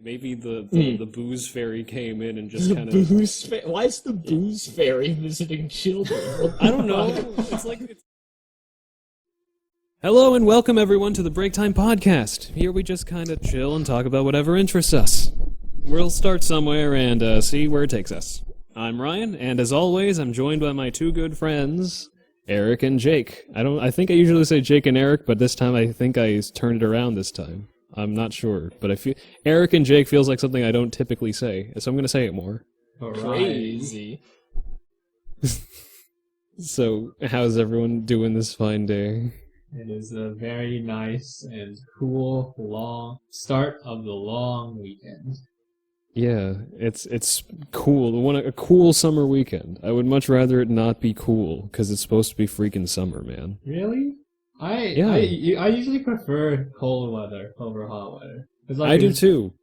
Maybe the booze fairy came in and just kind of... Why is the booze fairy visiting children? I don't know. It's like... Hello and welcome everyone to the Break Time Podcast. Here we just kind of chill and talk about whatever interests us. We'll start somewhere and see where it takes us. I'm Ryan, and as always, I'm joined by my two good friends, Eric and Jake. I think I usually say Jake and Eric, but this time I think I turned it around this time. I'm not sure, but I feel Eric and Jake feels like something I don't typically say, so I'm going to say it more. Crazy. So, how's everyone doing this fine day? It is a very nice and cool, long start of the long weekend. Yeah, it's cool. A cool summer weekend. I would much rather it not be cool, because it's supposed to be freaking summer, man. Really? I usually prefer cold weather over hot weather. I do too.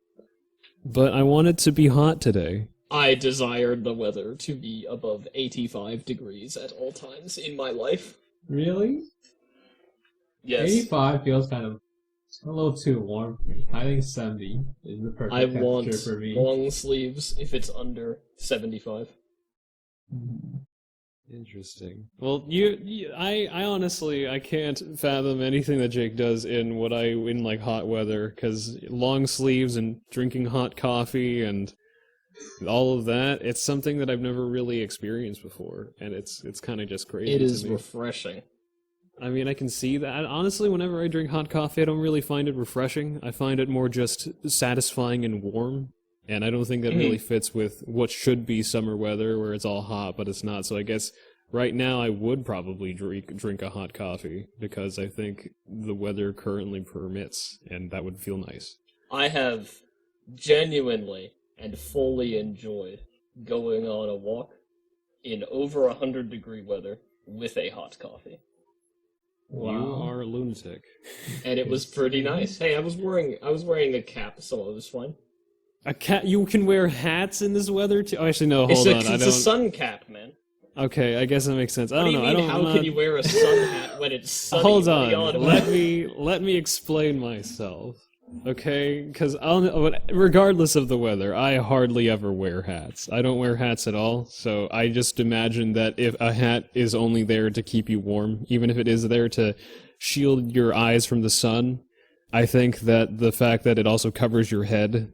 But I want it to be hot today. I desired the weather to be above 85 degrees at all times in my life. Really? Yes. 85 feels kind of a little too warm for me. I think 70 is the perfect temperature for me. I want long sleeves if it's under 75. Interesting. Well, I honestly, I can't fathom anything that Jake does in like hot weather, because long sleeves and drinking hot coffee and all of that, it's something that I've never really experienced before, and it's kind of just crazy. It is to me. refreshing. I mean, I can see that. Honestly, whenever I drink hot coffee, I don't really find it refreshing. I find it more just satisfying and warm. And I don't think that really fits with what should be summer weather, where it's all hot, but it's not. So I guess right now I would probably drink a hot coffee, because I think the weather currently permits, and that would feel nice. I have genuinely and fully enjoyed going on a walk in over 100-degree weather with a hot coffee. Wow. You are a lunatic. And it was pretty nice. Hey, I was wearing a cap, so it was fine. A cat? You can wear hats in this weather too? Oh, actually, no. Hold on. It's a sun cap, man. Okay, I guess that makes sense. I don't know. How can you wear a sun hat when it's sunny? Hold on. Let me explain myself. Okay, because regardless of the weather, I hardly ever wear hats. I don't wear hats at all, so I just imagine that if a hat is only there to keep you warm, even if it is there to shield your eyes from the sun, I think that the fact that it also covers your head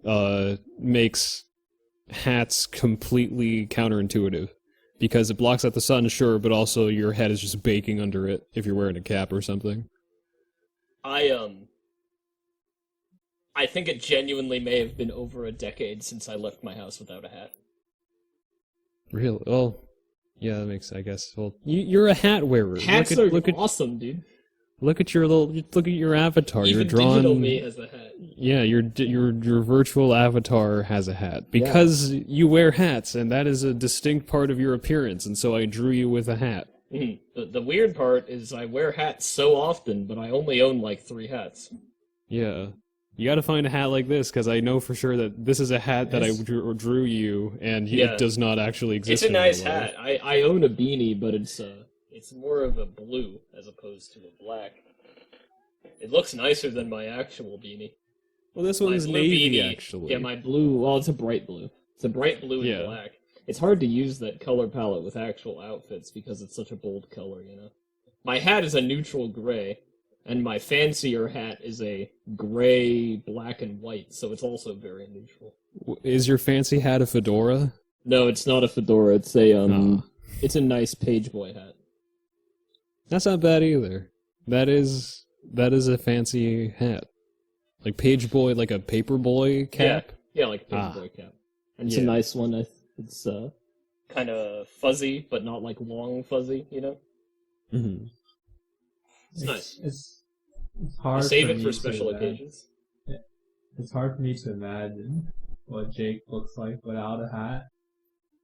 makes hats completely counterintuitive. Because it blocks out the sun, sure, but also your head is just baking under it if you're wearing a cap or something. I think it genuinely may have been over a decade since I left my house without a hat. Really? Well, yeah, that makes, I guess. Well, you're a hat wearer. Hats are awesome, dude. Look at your avatar. Even you're drawn. Digital me has a hat. Yeah, your virtual avatar has a hat because you wear hats, and that is a distinct part of your appearance. And so I drew you with a hat. Mm-hmm. The weird part is I wear hats so often, but I only own like 3 hats. Yeah. You gotta find a hat like this, because I know for sure that this is a hat that I drew you, and it does not actually exist. It's a nice hat. I own a beanie, but it's more of a blue as opposed to a black. It looks nicer than my actual beanie. Well, this one's navy, beanie, actually. Yeah, my blue, well, it's a bright blue. It's a bright blue and black. It's hard to use that color palette with actual outfits because it's such a bold color, you know? My hat is a neutral gray, and my fancier hat is a gray, black, and white, so it's also very neutral. Is your fancy hat a fedora? No, it's not a fedora. It's it's a nice pageboy hat. That's not bad either. That is a fancy hat. Like pageboy, like a paperboy cap? Yeah, like a paperboy cap. And it's a nice one. It's kind of fuzzy, but not like long fuzzy, you know? Mm-hmm. It's nice. It's hard. Save it for special occasions. It's hard for me to imagine what Jake looks like without a hat.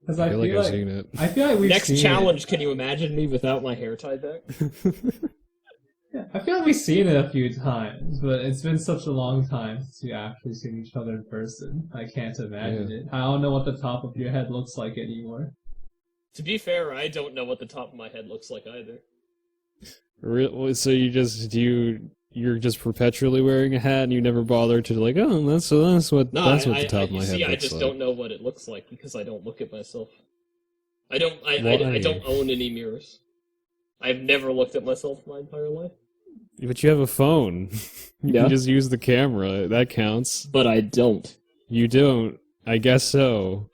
Because I feel like I've seen it. I feel like we've Next seen challenge, it. Can you imagine me without my hair tied back? I feel like we've seen it a few times, but it's been such a long time since we actually seen each other in person. I can't imagine it. I don't know what the top of your head looks like anymore. To be fair, I don't know what the top of my head looks like either. So you you're just perpetually wearing a hat and you never bother to like, oh, that's what No, that's what the top of my head looks I just like. don't know what it looks like because I don't look at myself. I don't Why? own any mirrors. I've never looked at myself my entire life. But you have a phone. You Yeah. can just use the camera. That counts. But I don't. You don't. I guess so.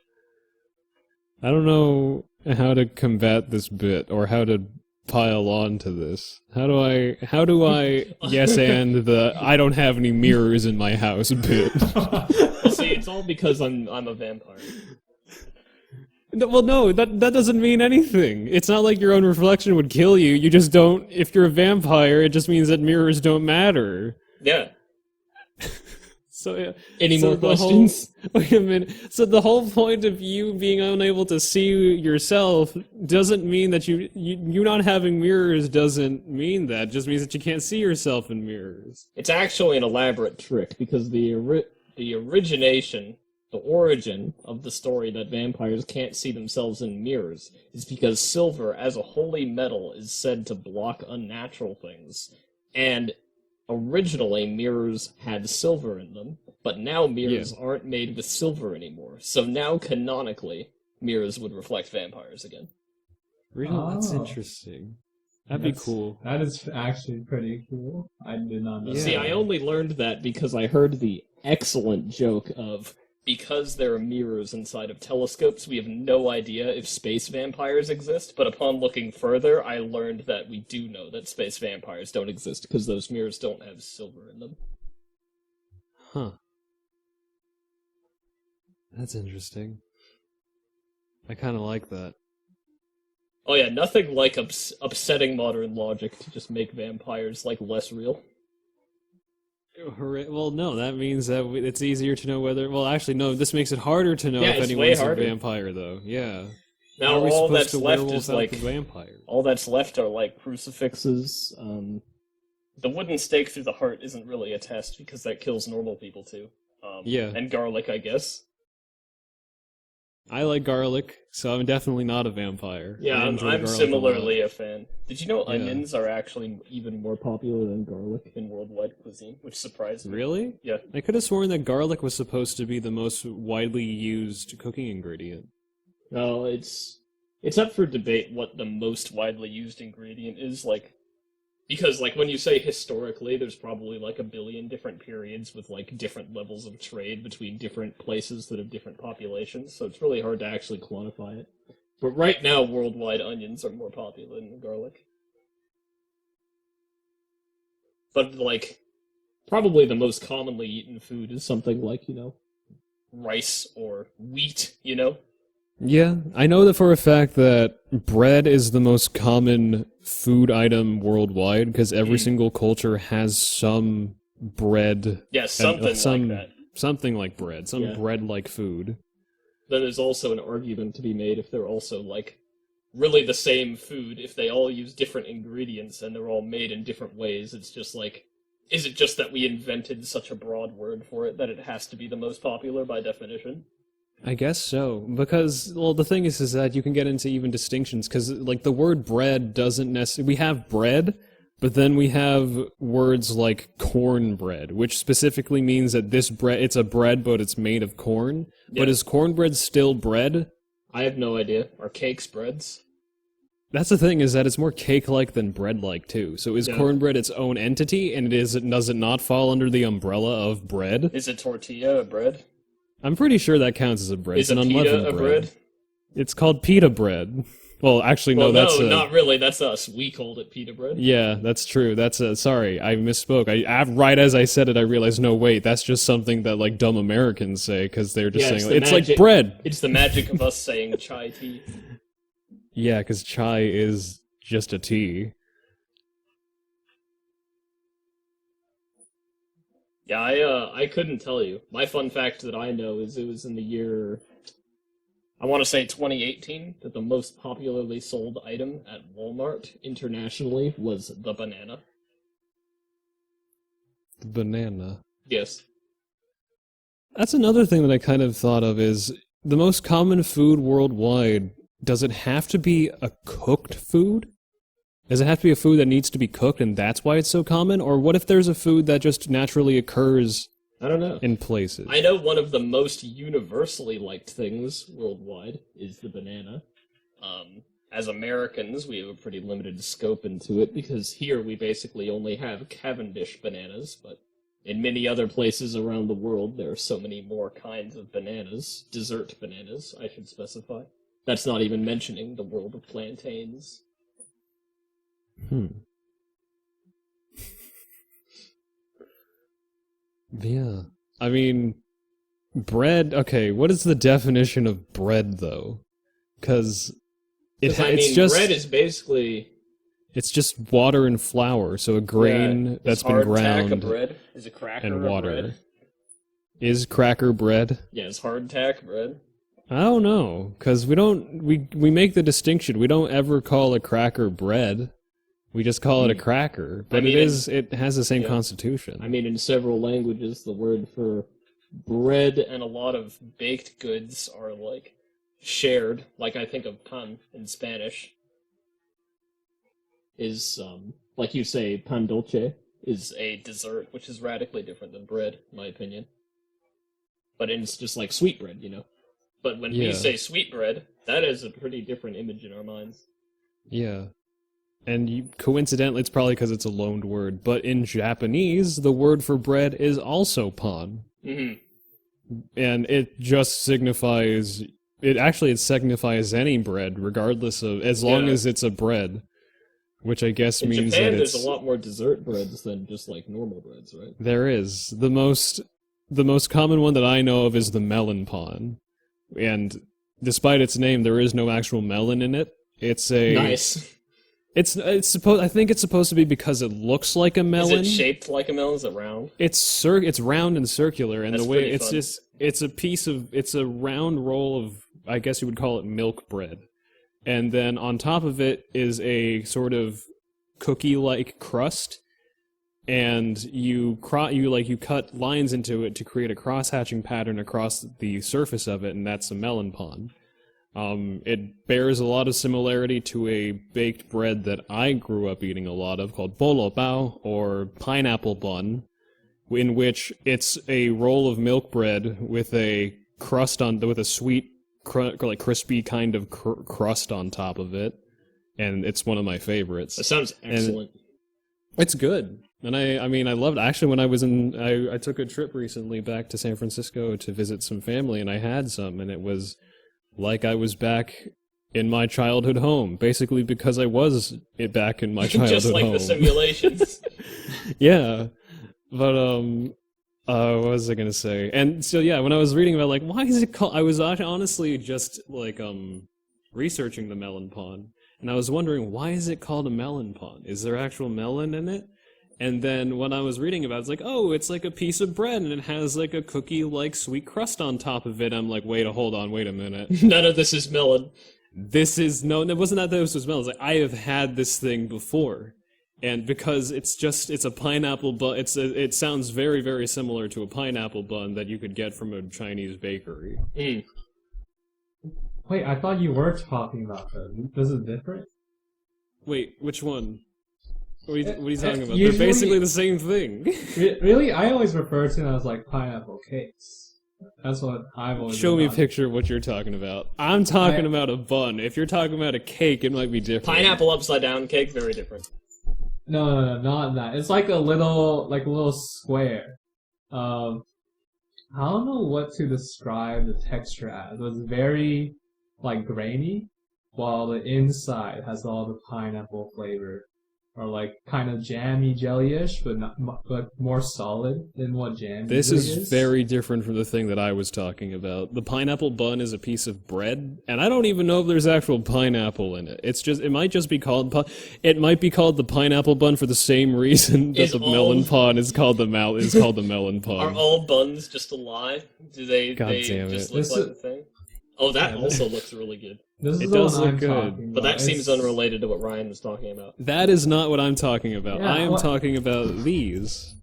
I don't know how to combat this bit or how to pile on to this. How do I yes and the I don't have any mirrors in my house bit? Well, see, it's all because I'm a vampire. No, well, no, that doesn't mean anything. It's not like your own reflection would kill you. You just don't. If you're a vampire, it just means that mirrors don't matter. Yeah. So yeah. Any So more the whole- questions? Wait a minute. So the whole point of you being unable to see yourself doesn't mean that you not having mirrors doesn't mean that. It just means that you can't see yourself in mirrors. It's actually an elaborate trick because the origin of the story that vampires can't see themselves in mirrors is because silver, as a holy metal, is said to block unnatural things. And originally, mirrors had silver in them, but now mirrors aren't made with silver anymore. So now, canonically, mirrors would reflect vampires again. Really? That's Oh. interesting. That'd be cool. That is actually pretty cool. I did not know. Yeah. See, I only learned that because I heard the excellent joke of, because there are mirrors inside of telescopes, we have no idea if space vampires exist, but upon looking further, I learned that we do know that space vampires don't exist because those mirrors don't have silver in them. Huh. That's interesting. I kind of like that. Oh yeah, nothing like upsetting modern logic to just make vampires, like, less real. Well, no, that means that it's easier to know whether. Well, actually, no. This makes it harder to know Yeah, if it's way anyone's a harder. vampire, though. Yeah. Now How are we all supposed that's to left werewolf is, out like, the vampire? all that's left are, like, crucifixes. The wooden stake through the heart isn't really a test because that kills normal people too. Yeah. And garlic, I guess. I like garlic, so I'm definitely not a vampire. Yeah, I I'm enjoy garlic a similarly lot. a fan. Did you know Yeah. onions are actually even more popular than garlic in worldwide cuisine, which surprised me. Really? Yeah. I could have sworn that garlic was supposed to be the most widely used cooking ingredient. No, it's up for debate what the most widely used ingredient is, like, because, like, when you say historically, there's probably, like, a billion different periods with, like, different levels of trade between different places that have different populations, so it's really hard to actually quantify it. But right now, worldwide, onions are more popular than garlic. But, like, probably the most commonly eaten food is something like, rice or wheat, Yeah, I know that for a fact that bread is the most common food item worldwide because every single culture has some bread. Yeah, something like that. Something like bread, some Yeah. bread-like food. Then there's also an argument to be made if they're also, like, really the same food, if they all use different ingredients and they're all made in different ways. It's just like, is it just that we invented such a broad word for it that it has to be the most popular by definition? I guess so, because, well, the thing is that you can get into even distinctions, because, like, the word bread doesn't necessarily... We have bread, but then we have words like cornbread, which specifically means that this bread, it's a bread, but it's made of corn. Yeah. But is cornbread still bread? I have no idea. Are cakes breads? That's the thing, is that it's more cake-like than bread-like, too. So is Yeah. cornbread its own entity, and does it not fall under the umbrella of bread? Is a tortilla a bread? I'm pretty sure that counts as a bread. Is It's a an pita unleavened a bread? It's called pita bread. Well, actually, Well, no, that's not really. That's us. We called it pita bread. Yeah, that's true. That's sorry, I misspoke. Right as I said it, I realized, no, wait, that's just something that, like, dumb Americans say, because they're just Yeah, saying, the it's like magic- bread! It's the magic of us saying chai tea. Yeah, because chai is just a tea. Yeah, I couldn't tell you. My fun fact that I know is it was in the year, I want to say 2018, that the most popularly sold item at Walmart internationally was the banana. The banana. Yes. That's another thing that I kind of thought of is, the most common food worldwide, does it have to be a cooked food? Does it have to be a food that needs to be cooked and that's why it's so common? Or what if there's a food that just naturally occurs I don't know. in places? I know one of the most universally liked things worldwide is the banana. As Americans, we have a pretty limited scope into it because here we basically only have Cavendish bananas, but in many other places around the world there are so many more kinds of bananas. Dessert bananas, I should specify. That's not even mentioning the world of plantains. Yeah. I mean, bread, okay, what is the definition of bread, though? Because it's just... bread is basically... It's just water and flour, so a grain that's been ground a bread? Is a cracker and a water. bread? Is cracker bread? Yeah, is hardtack bread? I don't know, because we make the distinction. We don't ever call a cracker bread. We just call it a cracker, but it has the same constitution. I mean, in several languages, the word for bread and a lot of baked goods are, like, shared. Like, I think of pan in Spanish is, like you say, pan dulce is a dessert, which is radically different than bread, in my opinion. But it's just like sweet bread, you know? But when we say sweet bread, that is a pretty different image in our minds. Yeah. And coincidentally, it's probably because it's a loaned word, but in Japanese, the word for bread is also pan. Mm-hmm. And it just signifies... It signifies any bread, regardless of... As long as it's a bread. Which I guess means Japan, that it's... there's a lot more dessert breads than just, like, normal breads, right? There is. The most common one that I know of is the melon pan. And despite its name, there is no actual melon in it. It's a... Nice. I think it's supposed to be because it looks like a melon. Is it shaped like a melon? Is it round? It's round and circular, and That's the way fun. it's a round roll of, I guess you would call it milk bread. And then on top of it is a sort of cookie-like crust, and you cut lines into it to create a cross-hatching pattern across the surface of it, and that's a melon pan. It bears a lot of similarity to a baked bread that I grew up eating a lot of called bolo bao, or pineapple bun, in which it's a roll of milk bread with a crust with a sweet, like crispy kind of crust on top of it, and it's one of my favorites. That sounds excellent. And it's good. And I mean, I loved it. Actually, when I was I took a trip recently back to San Francisco to visit some family, and I had some, and it was like I was back in my childhood home, basically because I was back in my childhood Just like home. the simulations. Yeah. But, what was I gonna say? And so, yeah, when I was reading about, like, why is it called... I was honestly just, like, researching the melon pan, and I was wondering, why is it called a melon pan? Is there actual melon in it? And then when I was reading about it, it's like, oh, it's like a piece of bread, and it has like a cookie-like sweet crust on top of it. I'm like, wait a minute. None of this is melon. It wasn't that this was melon. It's like, I have had this thing before. And because it's a pineapple bun, it sounds very, very similar to a pineapple bun that you could get from a Chinese bakery. Mm. Wait, I thought you were talking about that. This is different? Wait, which one? What are you talking about? Usually, they're basically the same thing. Really? I always refer to them as like pineapple cakes. That's what I've always Show me a picture of what you're talking about. I'm talking about a bun. If you're talking about a cake, it might be different. Pineapple upside down cake, very different. No, not that. It's like a little square. I don't know what to describe the texture as. It was very, like, grainy, while the inside has all the pineapple flavor. Or like kind of jammy jelly-ish, but more solid than what jam This is. is very different from the thing that I was talking about. The pineapple bun is a piece of bread, and I don't even know if there's actual pineapple in it. It might just be called the pineapple bun for the same reason that the melon pan is called the melon pan. Are all buns just a lie? Do they God damn just it. look like the thing? Oh, that also looks really good. This is It the does one look I'm good. talking about. But that seems It's- unrelated to what Ryan was talking about. That is not what I'm talking about. Yeah, I am what- talking about these.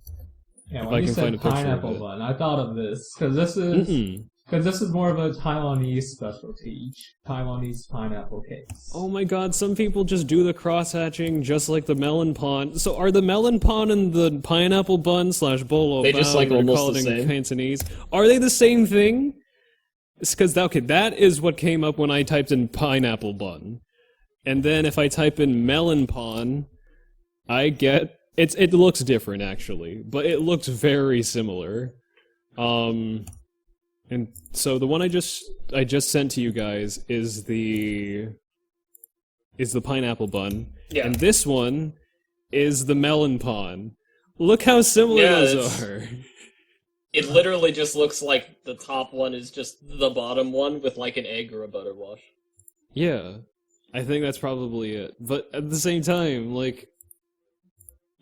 Yeah, if when I you can said find a picture of pineapple it. bun, I thought of this because this is Because this is more of a Taiwanese specialty, Taiwanese pineapple cakes. Oh my god, some people just do the cross-hatching just like the melon pon. So are the melon pon and the pineapple bun slash bolo They just, like, almost called the in same? Cantonese, are they the same thing? It's because, okay, that is what came up when I typed in pineapple bun. And then if I type in melon pon, I get... It looks different, actually, but it looks very similar. And so the one I just sent to you guys is the pineapple bun. Yeah. And this one is the melon pon. Look how similar those are. It literally just looks like the top one is just the bottom one with like an egg or a butter wash. Yeah. I think that's probably it. But at the same time, like,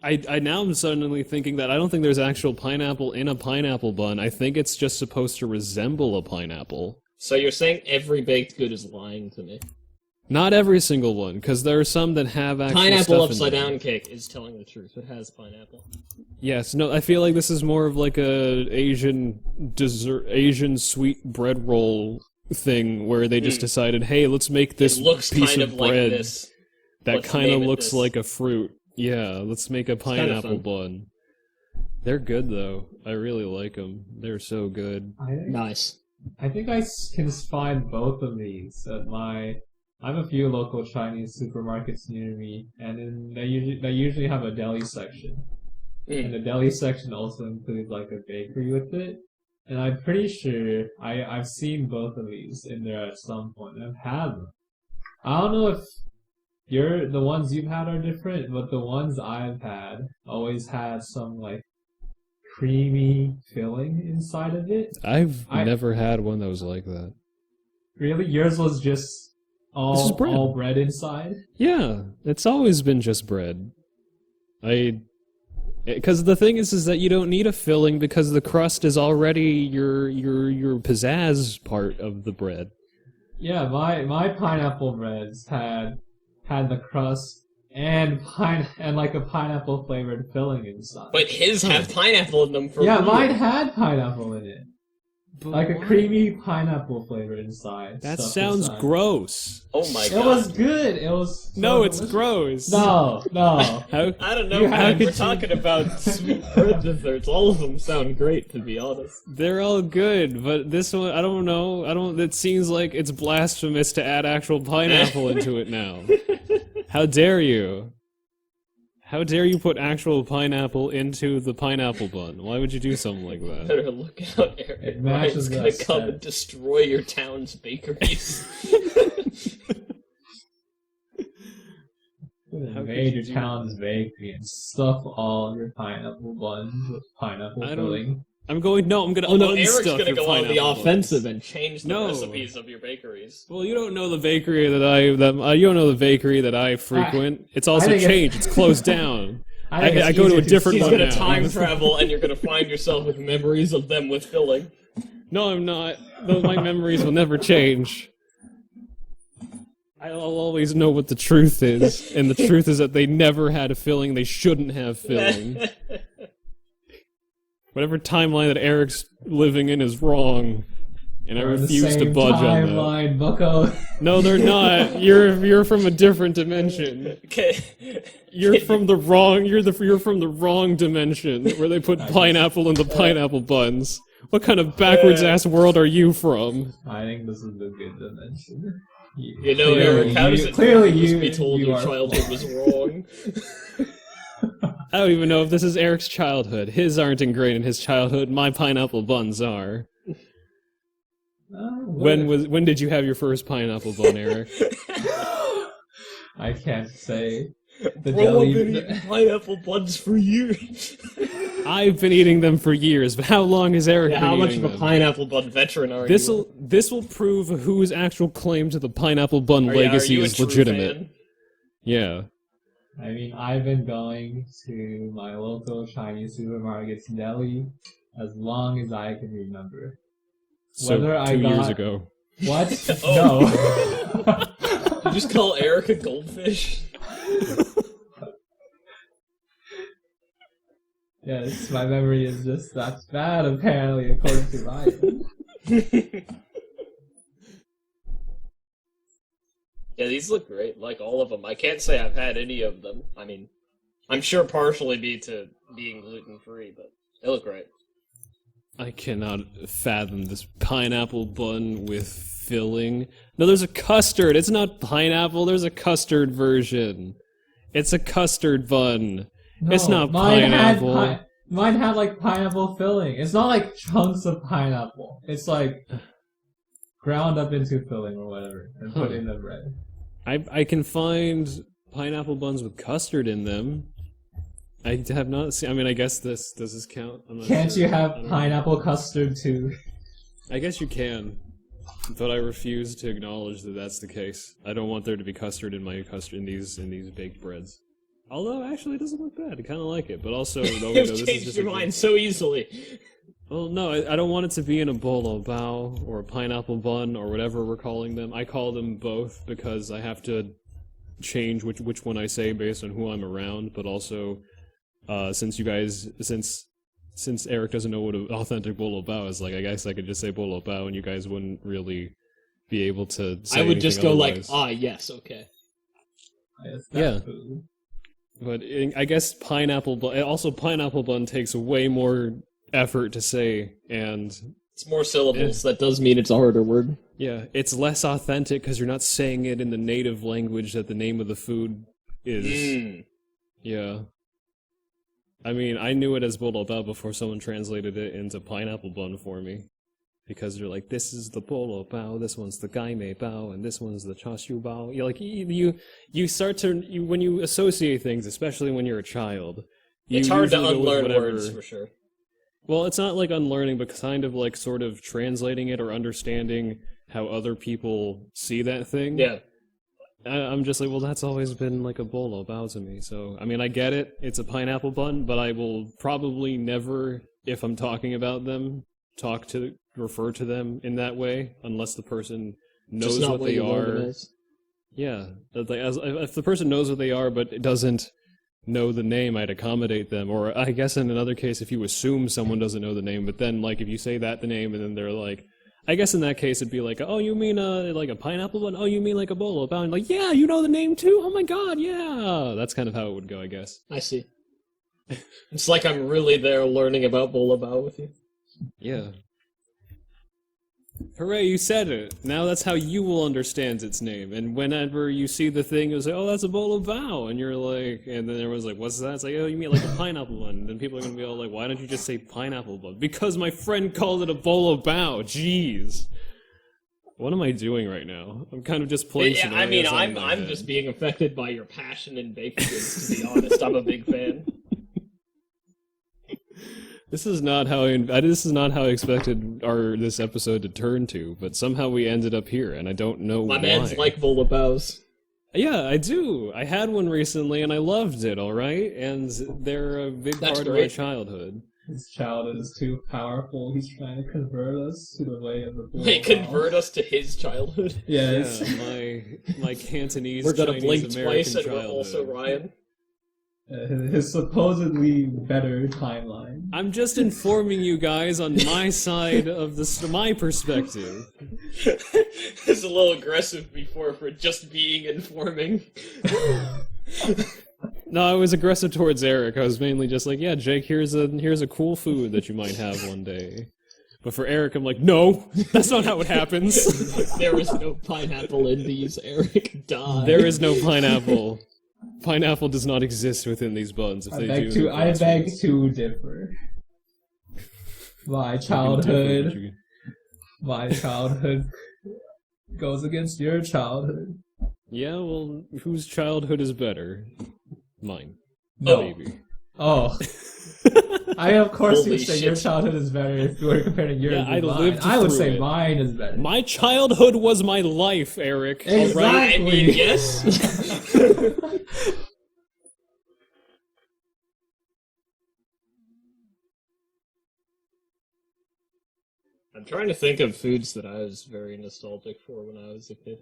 I now am suddenly thinking that I don't think there's actual pineapple in a pineapple bun. I think it's just supposed to resemble a pineapple. So you're saying every baked good is lying to me? Not every single one, because there are some that have actual Pineapple stuff in upside them. down cake is telling the truth. It has pineapple. Yes, no, I feel like this is more of like a Asian dessert, Asian sweet bread roll thing where they just decided, hey, let's make this It looks piece kind of of bread like this. that Let's kind of name it looks this. like a fruit. Yeah, let's make a kind of pineapple fun. bun. They're good though. I really like them. They're so good. Nice. I think I can find both of these at I have a few local Chinese supermarkets near me, and they usually have a deli section. And the deli section also includes like a bakery with it. And I'm pretty sure I've seen both of these in there at some point. I've had them. I don't know if the ones you've had are different, but the ones I've had always had some like creamy filling inside of it. I've never had one that was like that. Really? Yours was just This is bread. all bread inside? Yeah, it's always been just bread. Because the thing is that you don't need a filling because the crust is already your pizzazz part of the bread. Yeah, my pineapple breads had the crust and like a pineapple flavored filling inside. But his have pineapple in them for yeah, real. mine had pineapple in it. But Like a why? creamy pineapple flavor inside. That stuff sounds inside. gross. Oh my It god. was good. It was so No, it's delicious. gross. No. How? I don't know, You man. could We're you- talking about sweet bread desserts. All of them sound great, to be honest. They're all good, but this one, I don't know. It seems like it's blasphemous to add actual pineapple into it now. How dare you? How dare you put actual pineapple into the pineapple bun? Why would you do something like that? Better look out, Eric. It Ryan's matches gonna that come set. and destroy your town's bakeries. How could Major you do Town's bakery and stuff all your pineapple buns with pineapple I don't- filling. I'm gonna Oh no, Eric's unstuff gonna your go on the pineapple offensive buns. and change the No. recipes of your bakeries. Well, you don't know the bakery you don't know the bakery that I frequent. It's also think changed. It's closed down. think I it's go to a easier different He's one gonna now. time travel and you're gonna find yourself with memories of them with filling. No, I'm not. My memories will never change. I'll always know what the truth is, and the truth is that they never had a filling. They shouldn't have filling. Whatever timeline that Eric's living in is wrong, and I We're in the refuse to same budge on that. timeline, bucko. No, they're not. You're from a different dimension. Okay. You're from the wrong. You're from the wrong dimension where they put pineapple in the pineapple buns. What kind of backwards ass world are you from? I think this is a good dimension. You know, Eric, how does it clearly feel to you be told you your are childhood was wrong? I don't even know if this is Eric's childhood. His aren't ingrained in his childhood. My pineapple buns are. When did you have your first pineapple bun, Eric? I can't say. The Bro, I've jelly. been eating pineapple buns for years. I've been eating them for years, but how long has Eric Yeah, been how much eating of a them? pineapple bun veteran are you? This will prove whose actual claim to the pineapple bun Are legacy you a is true legitimate. fan? Yeah. I mean, I've been going to my local Chinese supermarket's deli as long as I can remember. So Whether I 2 years got- ago. What? Oh. No. Did you just call Eric a goldfish? Yes, my memory is just that bad, apparently, according to Ryan. Yeah, these look great, like all of them. I can't say I've had any of them. I mean, I'm sure partially due to being gluten-free, but they look great. I cannot fathom this pineapple bun with filling. No, there's a custard. It's not pineapple. There's a custard version. It's a custard bun. No, It's not mine pineapple. Mine had like pineapple filling. It's not like chunks of pineapple. It's like ground up into filling or whatever and put in the bread. I can find pineapple buns with custard in them. I have not seen. I mean, I guess does this count? I'm not Can't sure. you have pineapple custard too? I guess you can, but I refuse to acknowledge that that's the case. I don't want there to be custard in my custard in these baked breads. Although, actually, it doesn't look bad. I kind of like it, but also, no, no, You've this is changed just your mind so easily. Well, no, I don't want it to be in a bolo bao or a pineapple bun or whatever we're calling them. I call them both because I have to change which one I say based on who I'm around, but also since Eric doesn't know what an authentic bolo bao is like, I guess I could just say bolo bao and you guys wouldn't really be able to say I would just go otherwise. yes, okay. Yeah. But I guess pineapple bun takes way more effort to say, and It's more syllables. That does mean it's a harder word. yeah, it's less authentic because you're not saying it in the native language that the name of the food is. Yeah. I mean, I knew it as bolo bao before someone translated it into pineapple bun for me. Because they're like, this is the bolo bao, this one's the gaime bao, and this one's the chashu bao. You're like, you start to, when you associate things, especially when you're a child. It's hard to usually go with unlearn whatever. words, for sure. Well, it's not like unlearning, but kind of like sort of translating it or understanding how other people see that thing. Yeah. I'm just like, well, that's always been like a bolo bao to me. So, I mean, I get it. It's a pineapple bun, but I will probably never, if I'm talking about them, refer to them in that way, unless the person knows what they are. Yeah. If the person knows what they are, but it doesn't know the name, I'd accommodate them. Or I guess in another case, if you assume someone doesn't know the name, but then like if you say the name and then they're like, I guess in that case it'd be like, oh, you mean like a pineapple one? Oh, you mean like a bolo bao? And like, yeah, you know the name too? Oh my god, yeah. That's kind of how it would go, I guess. I see. It's like I'm really there learning about bolo bao with you. Yeah. Hooray, you said it. Now that's how you will understand its name. And whenever you see the thing, you'll say, oh, that's a bolo bao. And you're like, and then everyone's like, what's that? It's like, oh, you mean like a pineapple one. And then people are going to be all like, why don't you just say pineapple one? Because my friend called it a bolo bao. Jeez. What am I doing right now? I'm kind of just playing scenarios. I mean, I'm just being affected by your passion in baked goods, to be honest. I'm a big fan. This is not how I expected this episode to turn to, but somehow we ended up here, and I don't know why. My man's like bolo baos. Yeah, I do. I had one recently, and I loved it. All right, and they're a big part of my childhood. His childhood is too powerful. He's trying to convert us to the way of the bolo Wait, bao. convert us to his childhood? Yes. Yeah, my Cantonese, We're gonna Chinese, blink American twice, and childhood. we're also Ryan. His supposedly better timeline. I'm just informing you guys on my side of my perspective. It's a little aggressive before for just being informing. No, I was aggressive towards Eric. I was mainly just like, yeah, Jake, here's a cool food that you might have one day. But for Eric, I'm like, no, that's not how it happens. There is no pineapple in these, Eric. Die. There is no pineapple. Pineapple does not exist within these buns. If I they beg do, to differ. My childhood goes against your childhood. Yeah, well, whose childhood is better? Mine. Oh. Maybe. Oh. I of course Holy would say shit. your childhood is better if you were comparing yours Yeah, with I mine. lived I would through say it. mine is better. My childhood was my life, Eric. Exactly. Alright? I mean, yes. I'm trying to think of foods that I was very nostalgic for when I was a kid.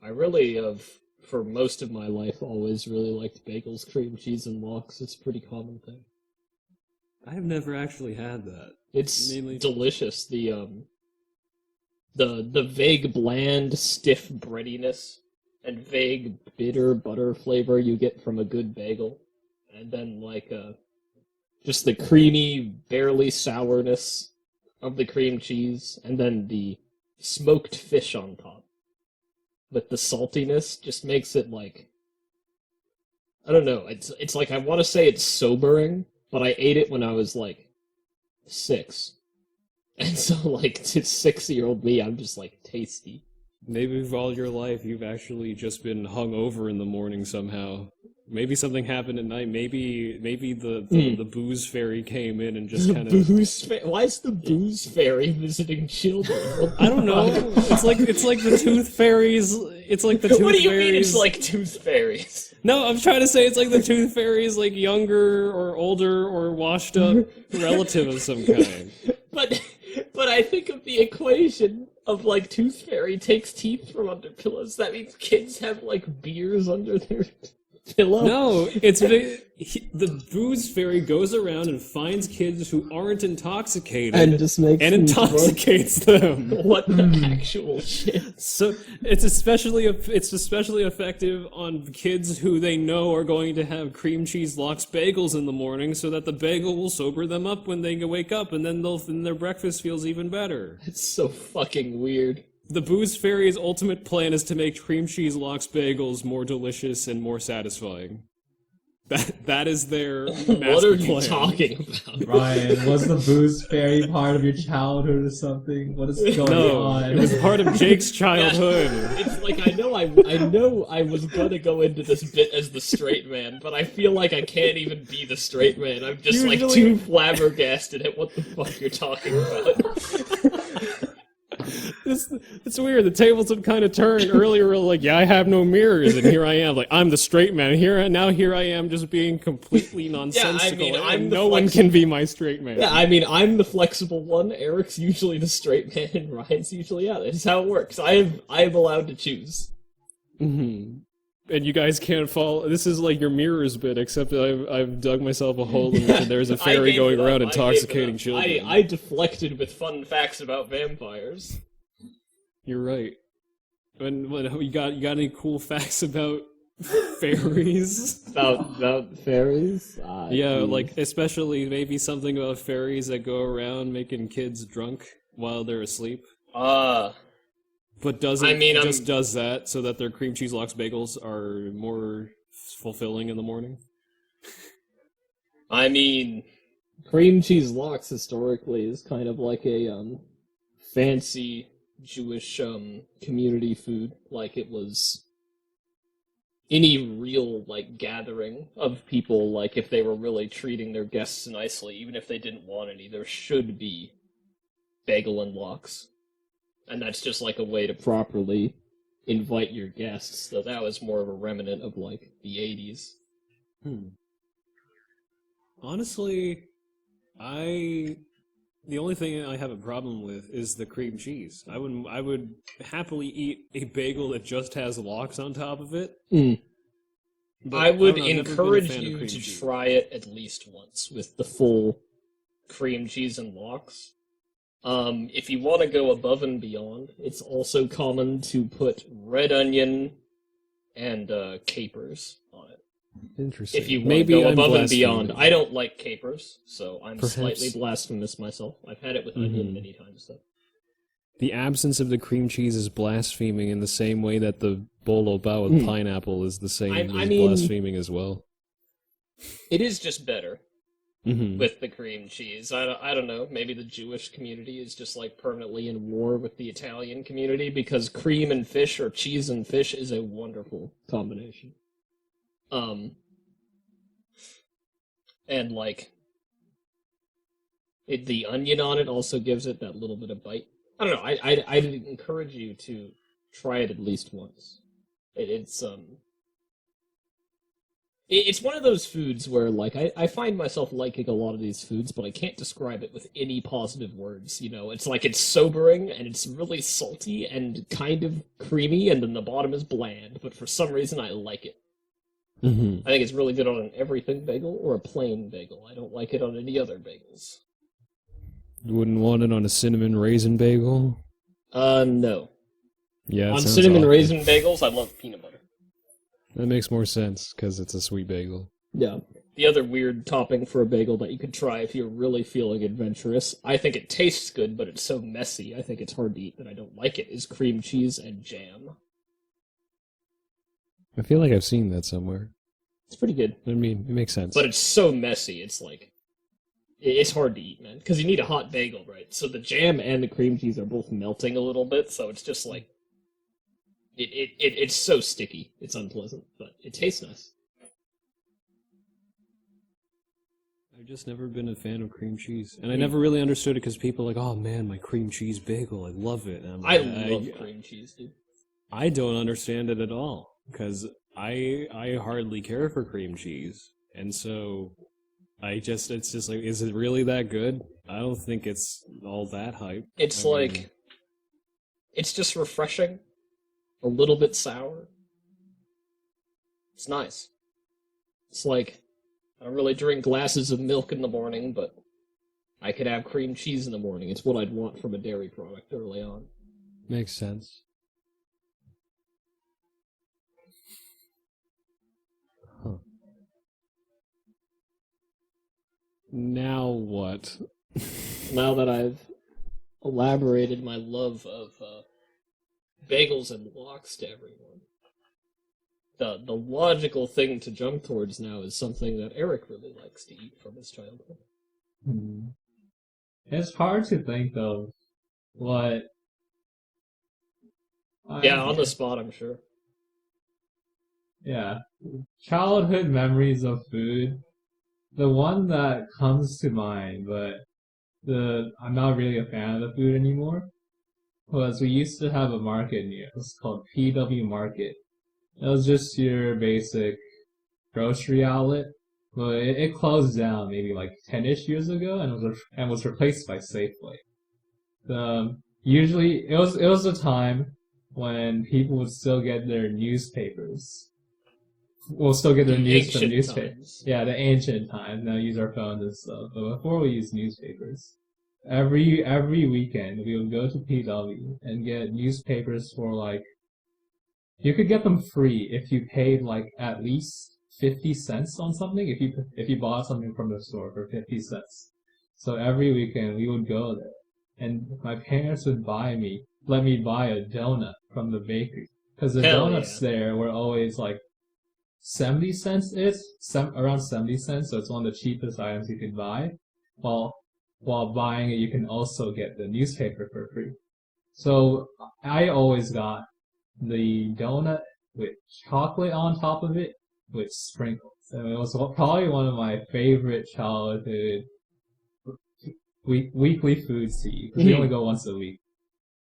I really have, for most of my life, always really liked bagels, cream cheese, and lox. It's a pretty common thing. I've never actually had that. It's Mainly- delicious. The vague bland, stiff breadiness and vague bitter butter flavor you get from a good bagel, and then like just the creamy, barely sourness of the cream cheese, and then the smoked fish on top with the saltiness just makes it like, I don't know. It's like, I want to say it's sobering, but I ate it when I was like 6. And so, like, to 6-year-old me, I'm just like, tasty. Maybe for all your life you've actually just been hung over in the morning somehow. Maybe something happened at night. Maybe the booze fairy came in and just kind of. Why is the booze fairy visiting children? I don't know. It's like the tooth fairies. It's like the tooth fairies. What do you mean it's like tooth fairies? No, I'm trying to say it's like the tooth fairies, like younger or older or washed up relative of some kind. But I think of the equation of like tooth fairy takes teeth from under pillows. That means kids have like beers under their pillow. No, it's the booze fairy goes around and finds kids who aren't intoxicated and just makes and intoxicates them. What the actual shit? So it's especially effective on kids who they know are going to have cream cheese lox bagels in the morning, so that the bagel will sober them up when they wake up, and then their breakfast feels even better. It's so fucking weird. The booze fairy's ultimate plan is to make cream cheese lox bagels more delicious and more satisfying. That is their master What are you plan. talking about? Ryan, was the booze fairy part of your childhood or something? What is going on? It was part of Jake's childhood. It's like, I know I was gonna go into this bit as the straight man, but I feel like I can't even be the straight man. I'm just like too flabbergasted at what the fuck you're talking about. It's weird. The tables have kind of turned. Earlier, we were like, yeah, I have no mirrors, and here I am. Like, I'm the straight man. Now here I am just being completely nonsensical. I'm no one can be my straight man. Yeah, I mean, I'm the flexible one. Eric's usually the straight man, and Ryan's usually out. It's how it works. I'm allowed to choose. Mm-hmm. And you guys can't follow. This is like your mirrors bit, except I've dug myself a hole in which there's a fairy going around intoxicating children. I deflected with fun facts about vampires. You're right. When you got any cool facts about fairies? About fairies? Yeah, like especially maybe something about fairies that go around making kids drunk while they're asleep. But does that so that their cream cheese lox bagels are more fulfilling in the morning? I mean, cream cheese lox historically is kind of like a fancy Jewish community food. Like, it was any real like gathering of people, like if they were really treating their guests nicely, even if they didn't want any, there should be bagel and lox. And that's just like a way to properly invite your guests. So that was more of a remnant of like the 80s. Honestly, the only thing I have a problem with is the cream cheese. I would happily eat a bagel that just has lox on top of it. But I would don't know, I've never been a encourage fan of you cream to cheese. try it at least once with the full cream cheese and lox. If you want to go above and beyond, it's also common to put red onion and capers on it. Interesting. If you want to go above and beyond. I don't like capers, so I'm Perhaps- slightly blasphemous myself. I've had it with onion many times, though. The absence of the cream cheese is blaspheming in the same way that the bolo bao with pineapple is the same I as mean- blaspheming as well. It is just better Mm-hmm. with the cream cheese. I don't know. Maybe the Jewish community is just like permanently in war with the Italian community because cream and fish or cheese and fish is a wonderful combination. And like the onion on it also gives it that little bit of bite. I don't know. I'd encourage you to try it at least once. It's one of those foods where, like, I find myself liking a lot of these foods, but I can't describe it with any positive words, you know? It's like, it's sobering, and it's really salty, and kind of creamy, and then the bottom is bland, but for some reason I like it. Hmm. I think it's really good on an everything bagel or a plain bagel. I don't like it on any other bagels. You wouldn't want it on a cinnamon raisin bagel? No. Yeah, it On sounds cinnamon awful. raisin bagels, I love peanut butter. That makes more sense, because it's a sweet bagel. Yeah. The other weird topping for a bagel that you could try if you're really feeling adventurous, I think it tastes good, but it's so messy, I think it's hard to eat that I don't like it, is cream cheese and jam. I feel like I've seen that somewhere. It's pretty good. I mean, it makes sense. But it's so messy, it's like, it's hard to eat, man. Because you need a hot bagel, right? So the jam and the cream cheese are both melting a little bit, so it's just like, it's so sticky. It's unpleasant, but it tastes nice. I've just never been a fan of cream cheese, and I never really understood it because people are like, "Oh man, my cream cheese bagel, I love it." And I'm I like, love cream cheese, dude. I don't understand it at all because I hardly care for cream cheese, and so it's just like, is it really that good? I don't think it's all that hype. It's I like, mean, it's just refreshing, a little bit sour. It's nice. It's like, I don't really drink glasses of milk in the morning, but I could have cream cheese in the morning. It's what I'd want from a dairy product early on. makes sense. Huh. Now what? Now that I've elaborated my love of bagels and lox to everyone, the logical thing to jump towards now is something that Eric really likes to eat from his childhood. Hmm. It's hard to think of what. Yeah, on the spot, I'm sure. Yeah. Childhood memories of food. The one that comes to mind, but I'm not really a fan of the food anymore, was we used to have a market near us called PW Market. It was just your basic grocery outlet, but it closed down maybe like 10-ish years ago and was replaced by Safeway. Usually it was a time when people would still get their newspapers. We'll still get their The news from ancient newspaper. times. Yeah, the ancient times. Now use our phones and stuff. But before we used newspapers, every weekend we would go to PW and get newspapers for like, you could get them free if you paid like at least 50 cents on something, if you bought something from the store for 50 cents. So every weekend we would go there, and my parents would let me buy a donut from the bakery, because the Hell donuts yeah. there were always like 70 cents around 70 cents, so it's one of the cheapest items you could buy. While buying it, you can also get the newspaper for free. So I always got the donut with chocolate on top of it with sprinkles. And it was probably one of my favorite childhood weekly foods to eat, because we only go once a week.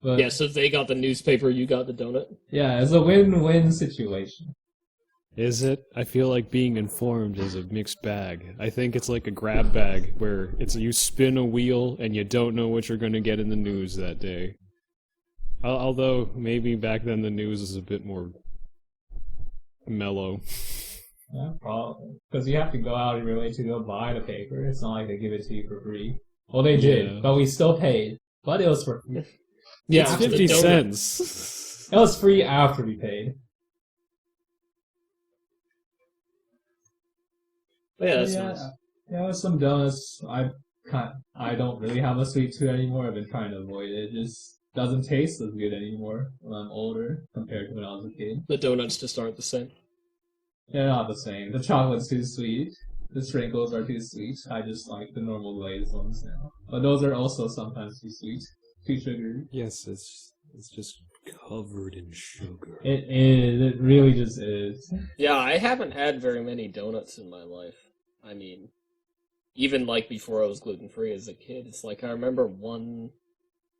But Yeah, so if they got the newspaper, you got the donut. yeah, it's a win-win situation. Is it? I feel like being informed is a mixed bag. I think it's like a grab bag where it's you spin a wheel and you don't know what you're going to get in the news that day. Although maybe back then the news was a bit more mellow. Yeah, probably. Because you have to go out of your way to go buy the paper. It's not like they give it to you for free. Well, they did, Yeah. but we still paid. But it was for free. Yeah, It's after the 50 donut. cents. It was free after we paid. But yeah, that's yeah, nice. yeah, some donuts. I don't really have a sweet tooth anymore. I've been trying to avoid it. It just doesn't taste as good anymore when I'm older compared to when I was a kid. The donuts just aren't the same. They're not the same. The chocolate's too sweet. The sprinkles are too sweet. I just like the normal glazed ones now. But those are also sometimes too sweet, too sugary. Yes, it's just covered in sugar. It is. It really just is. Yeah, I haven't had very many donuts in my life. I mean, even like before I was gluten free as a kid, it's like I remember one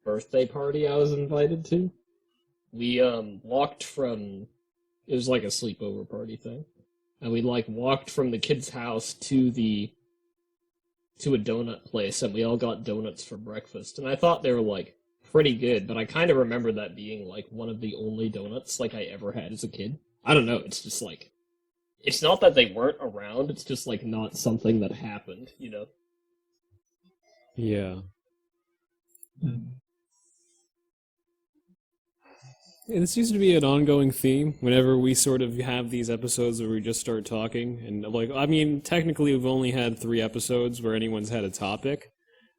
birthday party I was invited to. We walked from, it was like a sleepover party thing, and we like walked from the kid's house to a donut place, and we all got donuts for breakfast. And I thought they were like pretty good, but I kind of remember that being like one of the only donuts like I ever had as a kid. I don't know, it's just like it's not that they weren't around, it's just, like, not something that happened, you know? Yeah. Hmm. And it seems to be an ongoing theme whenever we sort of have these episodes where we just start talking. And, like, I mean, technically we've only had 3 episodes where anyone's had a topic.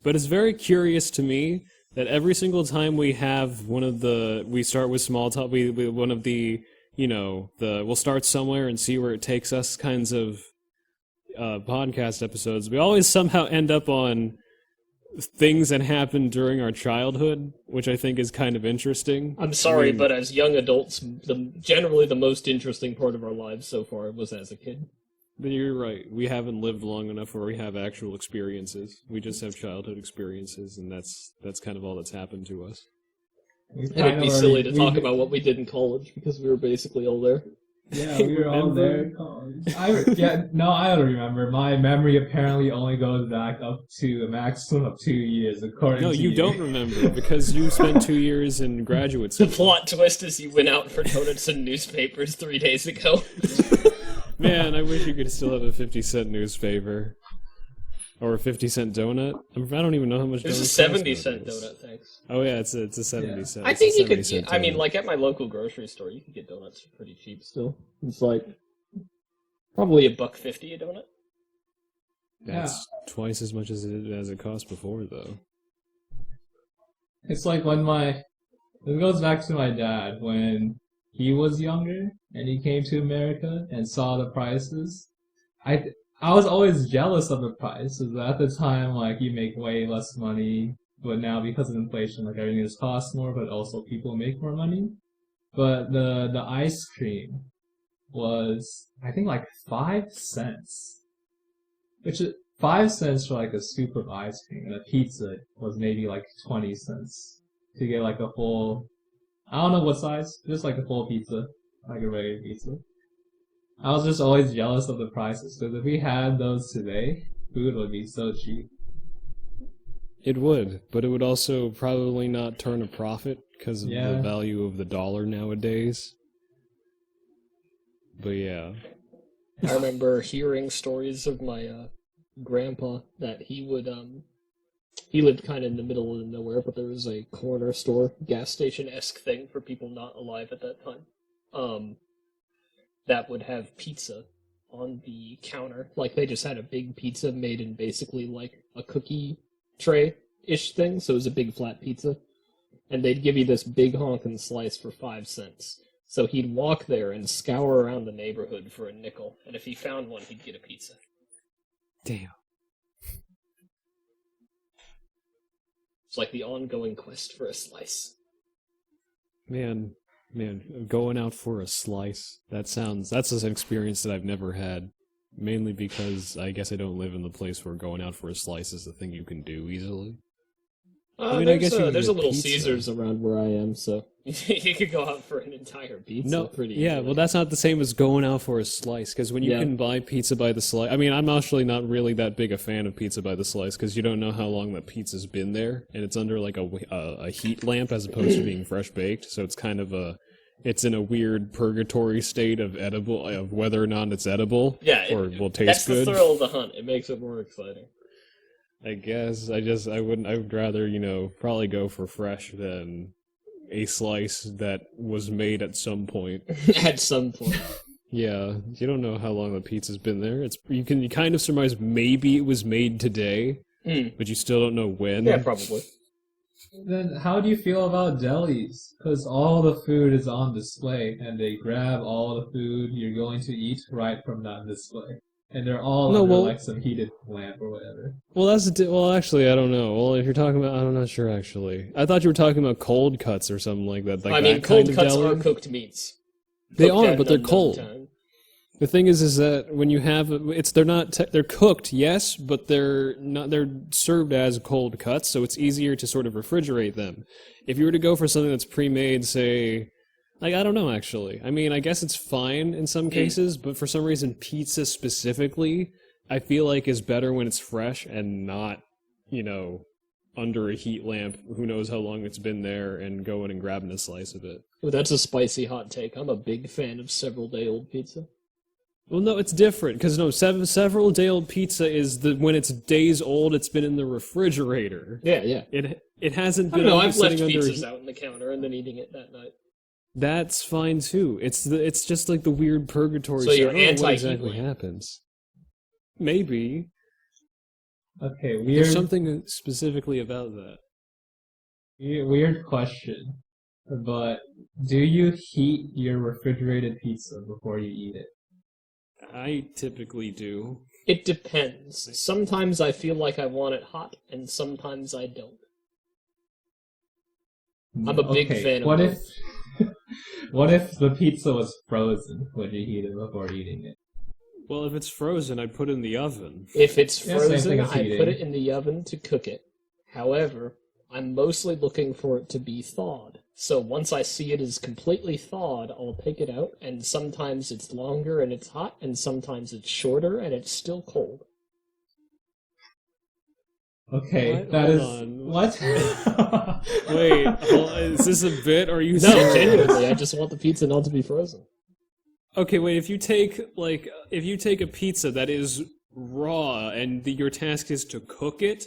But it's very curious to me that every single time we have we start with small talk, one of the, we'll start somewhere and see where it takes us kinds of podcast episodes, we always somehow end up on things that happened during our childhood, which I think is kind of interesting. I'm sorry, but as young adults, generally the most interesting part of our lives so far was as a kid. But you're right. We haven't lived long enough where we have actual experiences. We just have childhood experiences, and that's kind of all that's happened to us. It'd be silly to talk about what we did in college because we were basically all there. Yeah, we were all there in college. I don't remember. My memory apparently only goes back up to a maximum of 2 years, according to you. No, you don't remember, because you spent 2 years in graduate school. The plot twist is you went out for donuts and newspapers 3 days ago. Man, I wish you could still have a 50-cent newspaper. Or a 50-cent donut. I don't even know how much It's donuts a 70-cent donut, thanks. Oh yeah, it's a 70-cent. I think you could, I mean, like at my local grocery store, you can get donuts for pretty cheap still. It's like, probably $1.50 a donut. That's twice as much as it cost before, though. It's like it goes back to my dad, when he was younger, and he came to America and saw the prices. I was always jealous of the prices. At the time, like, you make way less money, but now because of inflation, like, everything just costs more, but also people make more money. But the ice cream was, I think, like 5 cents. Which is 5 cents for like a scoop of ice cream, and a pizza was maybe like 20 cents to get like a full, I don't know what size, just like a full pizza, like a regular pizza. I was just always jealous of the prices, because if we had those today, food would be so cheap. It would, but it would also probably not turn a profit because of the value of the dollar nowadays. But yeah. I remember hearing stories of my grandpa that he lived kind of in the middle of nowhere, but there was a corner store, gas station-esque thing for people not alive at that time. That would have pizza on the counter. Like, they just had a big pizza made in basically like a cookie tray-ish thing, so it was a big flat pizza. And they'd give you this big honkin' slice for 5 cents. So he'd walk there and scour around the neighborhood for a nickel, and if he found one, he'd get a pizza. Damn. It's like the ongoing quest for a slice. Man, going out for a slice. That's an experience that I've never had. Mainly because I guess I don't live in the place where going out for a slice is the thing you can do easily. I mean, I guess there's a Little Caesars around where I am, so you could go out for an entire pizza pretty easily. Well, that's not the same as going out for a slice, because when you can buy pizza by the slice... I mean, I'm actually not really that big a fan of pizza by the slice, because you don't know how long that pizza's been there, and it's under like a heat lamp as opposed to being fresh baked, so it's kind of it's in a weird purgatory state of whether or not it's edible, or will taste good. That's the thrill of the hunt. It makes it more exciting. I guess I would rather, probably go for fresh than a slice that was made at some point. At some point. Yeah, you don't know how long the pizza's been there. You kind of surmise maybe it was made today, but you still don't know when. Yeah, probably. Then how do you feel about delis? Because all the food is on display, and they grab all the food you're going to eat right from that display. And they're all under like some heated lamp or whatever. Well, actually, I don't know. Well, if you're talking about, I'm not sure actually. I thought you were talking about cold cuts or something like that. Cold cuts are cooked meats. They are, but they're cold. The thing is that when you have they're cooked, yes, but they're served as cold cuts, so it's easier to sort of refrigerate them. If you were to go for something that's pre-made, say, like, I don't know, actually. I mean, I guess it's fine in some cases, but for some reason, pizza specifically, I feel like is better when it's fresh and not, under a heat lamp, who knows how long it's been there, and going and grabbing a slice of it. Ooh, that's a spicy hot take. I'm a big fan of several-day-old pizza. Well, no, it's different because no, several day old pizza is the when it's days old. It's been in the refrigerator. Yeah. It hasn't I been don't know, I've left sitting under. pizzas out on the counter and then eating it that night. That's fine too. It's just like the weird purgatory. So you're I don't know what anti-heat exactly lamp. happens. Maybe Okay, there's weird, something specifically about that. weird question. But do you heat your refrigerated pizza before you eat it? I typically do. It depends. Sometimes I feel like I want it hot, and sometimes I don't. I'm a big fan of what both. if what if the pizza was frozen? Would you heat it before eating it? Well, if it's frozen, I'd put it in the oven. If it's Yeah, same frozen, thing as I eating. put it in the oven to cook it. However, I'm mostly looking for it to be thawed. So once I see it is completely thawed, I'll take it out, and sometimes it's longer and it's hot, and sometimes it's shorter and it's still cold. Okay, What? that Hold is on. what? Wait, is this a bit? Or are you No, serious? genuinely, I just want the pizza not to be frozen. Okay, wait. If you take a pizza that is raw and your task is to cook it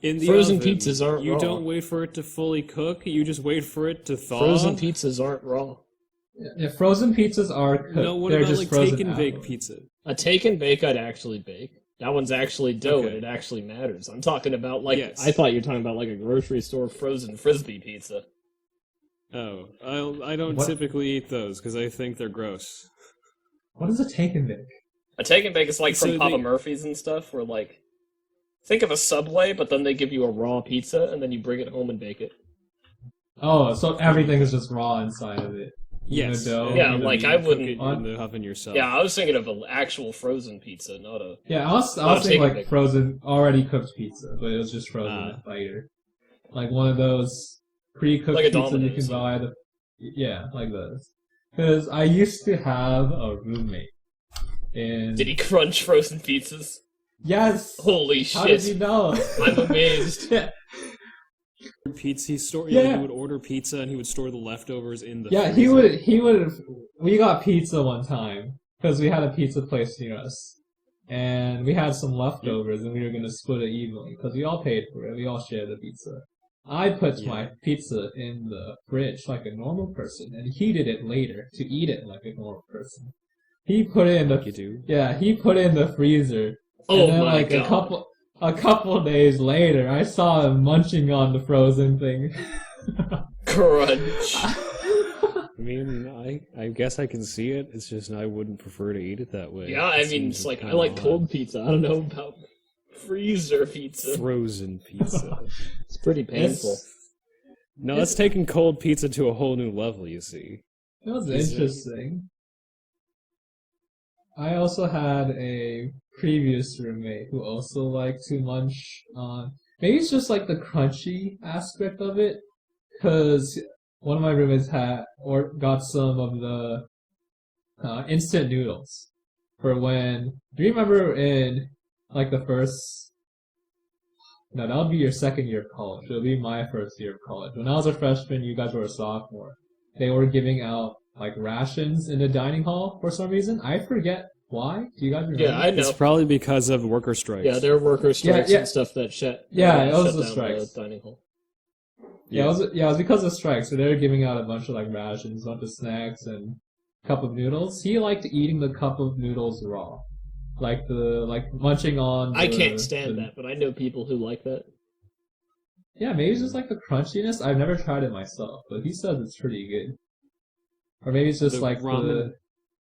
in the Frozen oven, pizzas aren't you raw. don't wait for it to fully cook. You just wait for it to thaw. Frozen pizzas aren't raw. Yeah, frozen pizzas are cooked. No, what They're about just like frozen take and bake out. pizza? A take and bake I'd actually bake. That one's actually dough Okay. and it actually matters. I'm talking about like Yes. I thought you were talking about like a grocery store frozen frisbee pizza. Oh, I don't What? typically eat those because I think they're gross. What is a take and bake? A take and bake is like So from Papa they- Murphy's and stuff, where like think of a Subway, but then they give you a raw pizza and then you bring it home and bake it. Oh, so everything is just raw inside of it. Even Yes. the dough. Yeah, and like, you I cook wouldn't- it in the oven yourself. Yeah, I was thinking of an actual frozen pizza, not a. Yeah, I was Not a thinking take and like bake. frozen, already cooked pizza, but it was just frozen Ah. later. Like one of those pre-cooked Like a pizzas you Domino's, can yeah. buy. Yeah, like those. Because I used to have a roommate. And Did he crunch frozen pizzas? Yes. Holy How did you shit! know? I'm amazed. yeah. Pizza. Yeah. He would order pizza and he would store the leftovers in the. Yeah, freezer. he would. We got pizza one time because we had a pizza place near us, and we had some leftovers, and we were gonna split it evenly because we all paid for it. We all shared the pizza. I put Yeah. my pizza in the fridge like a normal person, and heated it later to eat it like a normal person. He put it in Like the you do. yeah, he put it in the freezer, Oh and then my like god! a couple days later, I saw him munching on the frozen thing. Crunch. I mean, I guess I can see it. It's just I wouldn't prefer to eat it that way. Yeah, I It mean, seems it's like I kinda like odd. cold pizza. I don't know about freezer pizza. Frozen pizza. It's pretty painful. No, that's taking cold pizza to a whole new level. You see. It was Is it? interesting. I also had a previous roommate who also liked to munch on. Maybe it's just like the crunchy aspect of it, because one of my roommates had or got some of the instant noodles for when. Do you remember in like the first? No, that would be your second year of college. It would be my first year of college. When I was a freshman, you guys were a sophomore. They were giving out like rations in the dining hall for some reason. I forget why. Do you guys remember? Yeah, I know. It's probably because of worker strikes. Yeah, there are worker strikes yeah. and stuff that shut. Yeah, it was shut the down strikes. The dining hall. Yeah, it was because of strikes. So they were giving out a bunch of like rations, a bunch of snacks, and a cup of noodles. He liked eating the cup of noodles raw, like munching on. I can't stand that, but I know people who like that. Yeah, maybe it's just like the crunchiness. I've never tried it myself, but he says it's pretty good. Or maybe it's just The like ramen-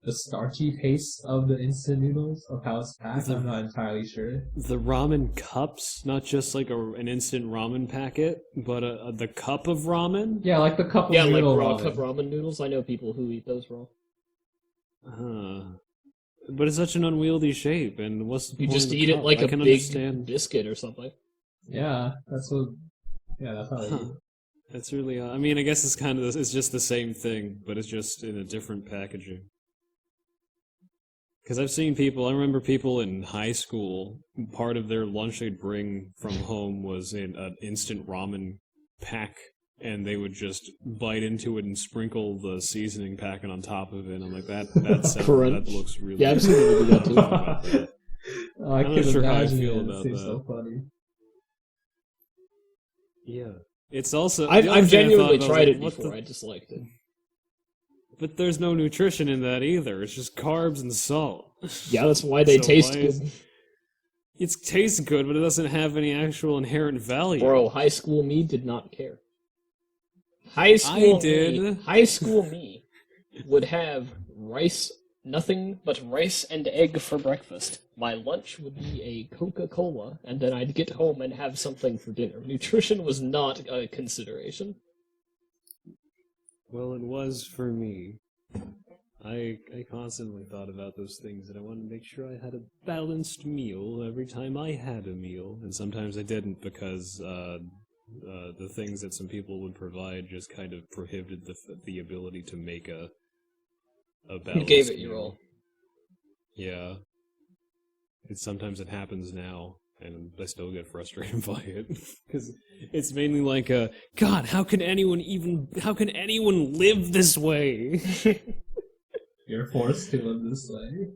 the starchy taste of the instant noodles of how it's packed. I'm not entirely sure. The ramen cups, not just like an instant ramen packet, but the cup of ramen. Yeah, like the cup of Yeah, like noodle raw ramen. cup ramen noodles. I know people who eat those raw. But it's such an unwieldy shape, and what's the You point just of the eat it cup? like I a can big understand. biscuit or something. Yeah, that's what. Yeah, that's how they Huh. eat it. It's really. I mean, I guess it's kind of. It's just the same thing, but it's just in a different packaging. Because I've seen people. I remember people in high school. Part of their lunch they'd bring from home was an instant ramen pack and they would just bite into it and sprinkle the seasoning packet on top of it. And I'm like, that looks really Yeah, I've seen them do that too. about that. I I'm can not sure how I imagine feel it. about It seems that. so funny. Yeah. It's also... I've genuinely tried it what before. I disliked it. But there's no nutrition in that either. It's just carbs and salt. Yeah, that's why they So taste why good. is- It tastes good, but it doesn't have any actual inherent value. Bro, high school me did not care. High school me would have rice, nothing but rice and egg for breakfast. My lunch would be a Coca-Cola, and then I'd get home and have something for dinner. Nutrition was not a consideration. Well, it was for me. I constantly thought about those things, and I wanted to make sure I had a balanced meal every time I had a meal, and sometimes I didn't because the things that some people would provide just kind of prohibited the ability to make a balanced You gave it your meal. all. Yeah. Sometimes it happens now, and I still get frustrated by it because it's mainly like God, how can anyone live this way? You're forced to live this way.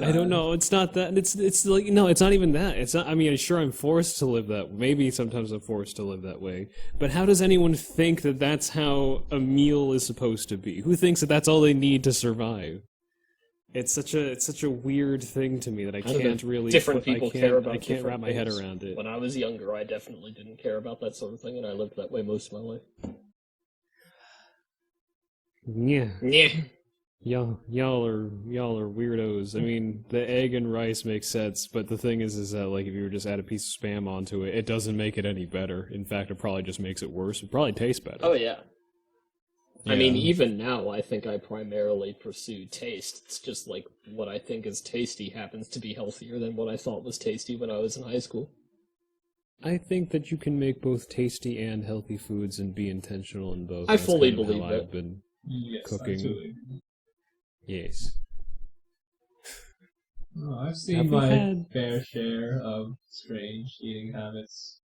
I don't know. It's not that. It's like no. It's not even that. It's not. I mean, sure, I'm forced to live that. Maybe sometimes I'm forced to live that way. But how does anyone think that that's how a meal is supposed to be? Who thinks that that's all they need to survive? It's such a weird thing to me that I can't really. Different people care about. I can't wrap different my head things. around it. When I was younger, I definitely didn't care about that sort of thing, and I lived that way most of my life. Yeah. Yeah. Y'all are weirdos. I mean, the egg and rice makes sense, but the thing is that like if you were just add a piece of spam onto it, it doesn't make it any better. In fact, it probably just makes it worse. It probably tastes better. Oh yeah. Yeah. I mean, even now, I think I primarily pursue taste. It's just like what I think is tasty happens to be healthier than what I thought was tasty when I was in high school. I think that you can make both tasty and healthy foods and be intentional in both. I That's fully kind of believe how that. I've been Yes, cooking. I totally agree. Yes. Oh, I've seen Have we my had- fair share of strange eating habits.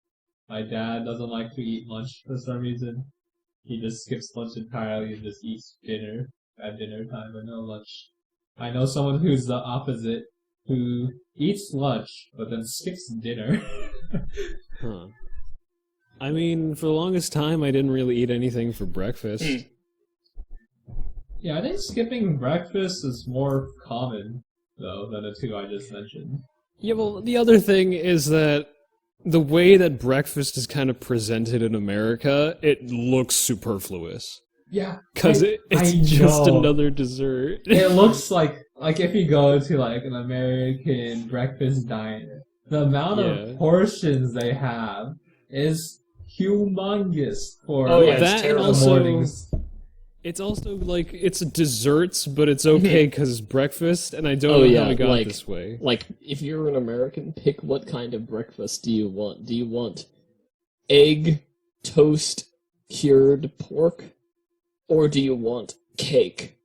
My dad doesn't like to eat lunch for some reason. He just skips lunch entirely and just eats dinner at dinner time, but no lunch. I know someone who's the opposite, who eats lunch but then skips dinner. Huh. I mean, for the longest time, I didn't really eat anything for breakfast. Yeah, I think skipping breakfast is more common, though, than the two I just mentioned. Yeah, well, the other thing is that the way that breakfast is kind of presented in America, it looks superfluous. Yeah, Because it's I just know. another dessert. It looks like if you go to like an American breakfast diner, the amount Yeah. of portions they have is humongous for Oh, yeah, like, it's that and terrible. also mornings. it's also like it's desserts, but it's okay because it's breakfast, and I don't Oh, know yeah, how we got like- this way. Like, if you're an American, pick what kind of breakfast do you want? Do you want egg, toast, cured pork? Or do you want cake?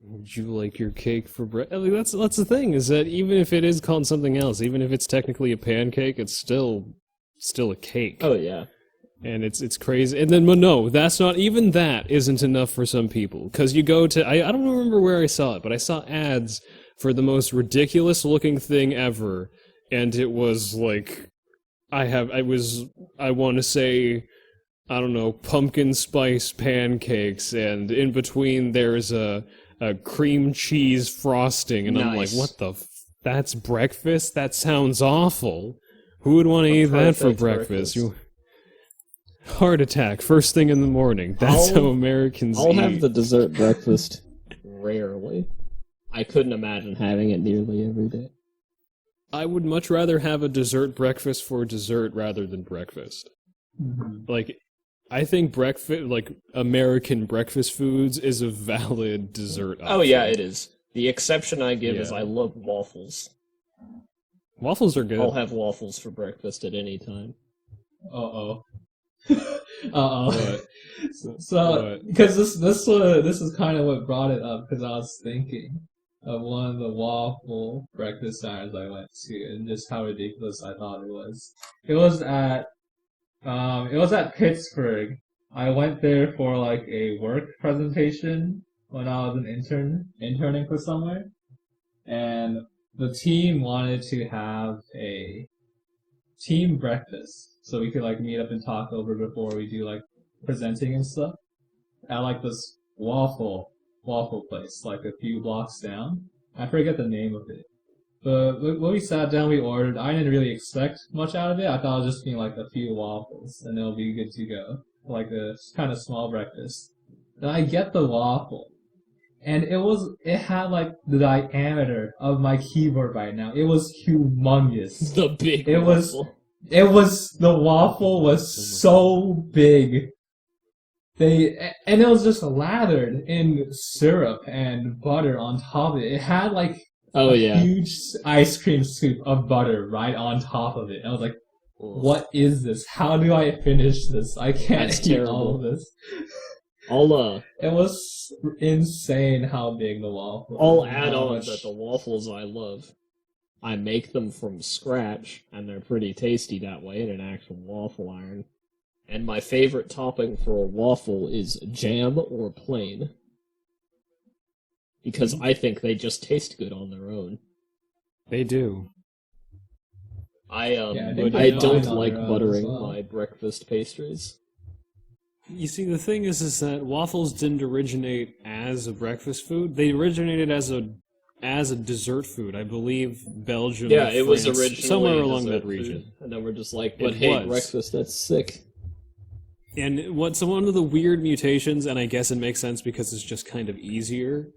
Would you like your cake for breakfast? I mean, that's the thing, is that even if it is called something else, even if it's technically a pancake, it's still a cake. Oh, yeah. And it's crazy. And then, but no, that's not, even that isn't enough for some people. Because you go to, I don't remember where I saw it, but I saw ads for the most ridiculous looking thing ever. And it was like, I want to say, I don't know, pumpkin spice pancakes. And in between there's a cream cheese frosting. And I'm like, Nice. what the, that's breakfast? That sounds awful. Who would want to eat that for perfect breakfast? breakfast. Heart attack first thing in the morning. That's I'll- how Americans I'll eat. have the dessert breakfast rarely. I couldn't imagine having it nearly every day. I would much rather have a dessert breakfast for dessert rather than breakfast. Mhm. Like, I think breakfast, like American breakfast foods, is a valid dessert. Oh, yeah, option. it is. The exception I give is Yeah. I love waffles. Waffles are good. I'll have waffles for breakfast at any time. Uh-oh. Uh-oh. What? So, What? because this is kind of what brought it up, because I was thinking, of one of the waffle breakfast diners I went to, and just how ridiculous I thought it was. It was at Pittsburgh. I went there for like a work presentation when I was an interning for somewhere, and the team wanted to have a team breakfast so we could like meet up and talk over before we do like presenting and stuff at like this waffle place like a few blocks down. I forget the name of it. But when we sat down, we ordered. I didn't really expect much out of it. I thought it was just being like a few waffles and it'll be good to go, like a kind of small breakfast. Then I get the waffle, and it had like the diameter of my keyboard right now. It was humongous. The big It waffle. The waffle was so big. And it was just lathered in syrup and butter on top of it. It had like Oh yeah. huge ice cream scoop of butter right on top of it. And I was like, what is this? How do I finish this? I can't That's eat terrible. all of this. I'll It was insane how big the waffle I'll was and add how on much- that the waffles I love, I make them from scratch, and they're pretty tasty that way in an actual waffle iron. And my favorite topping for a waffle is jam or plain. Because I think they just taste good on their own. They do. I Yeah, think I they're don't fine on like their own as buttering well. my breakfast pastries. You see, the thing is that waffles didn't originate as a breakfast food. They originated as a dessert food. I believe Belgium. Yeah, it was France, originally somewhere a along dessert that region. food, and then we're just like, but It hey, was. breakfast, that's sick. And what's one of the weird mutations, and I guess it makes sense because it's just kind of easier,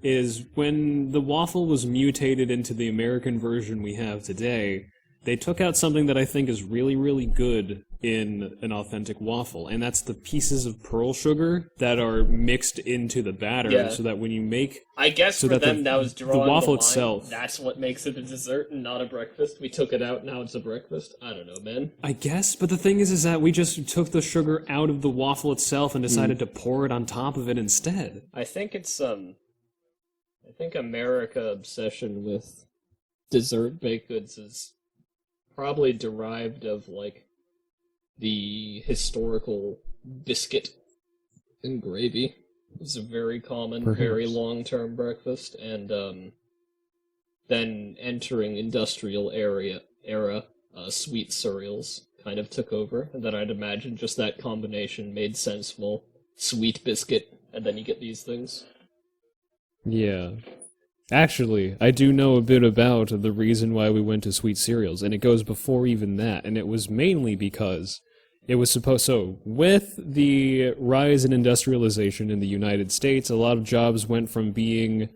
is when the waffle was mutated into the American version we have today, they took out something that I think is really, really good in an authentic waffle, and that's the pieces of pearl sugar that are mixed into the batter, Yeah. so that when you make... I guess So for that the- them, that was the drawing waffle line. itself- That's what makes it a dessert and not a breakfast. We took it out, now it's a breakfast. I don't know, man. I guess, but the thing is that we just took the sugar out of the waffle itself and decided to pour it on top of it instead. I think it's I think America obsession with dessert baked goods is probably derived of like the historical biscuit and gravy. It's a very common, very Perhaps. long-term breakfast, and then entering industrial era, sweet cereals kind of took over, and then I'd imagine just that combination made sense. Well, sweet biscuit, and then you get these things. Yeah. Actually, I do know a bit about the reason why we went to sweet cereals, and it goes before even that, and it was mainly because it was supposed... So, with the rise in industrialization in the United States, a lot of jobs went from being...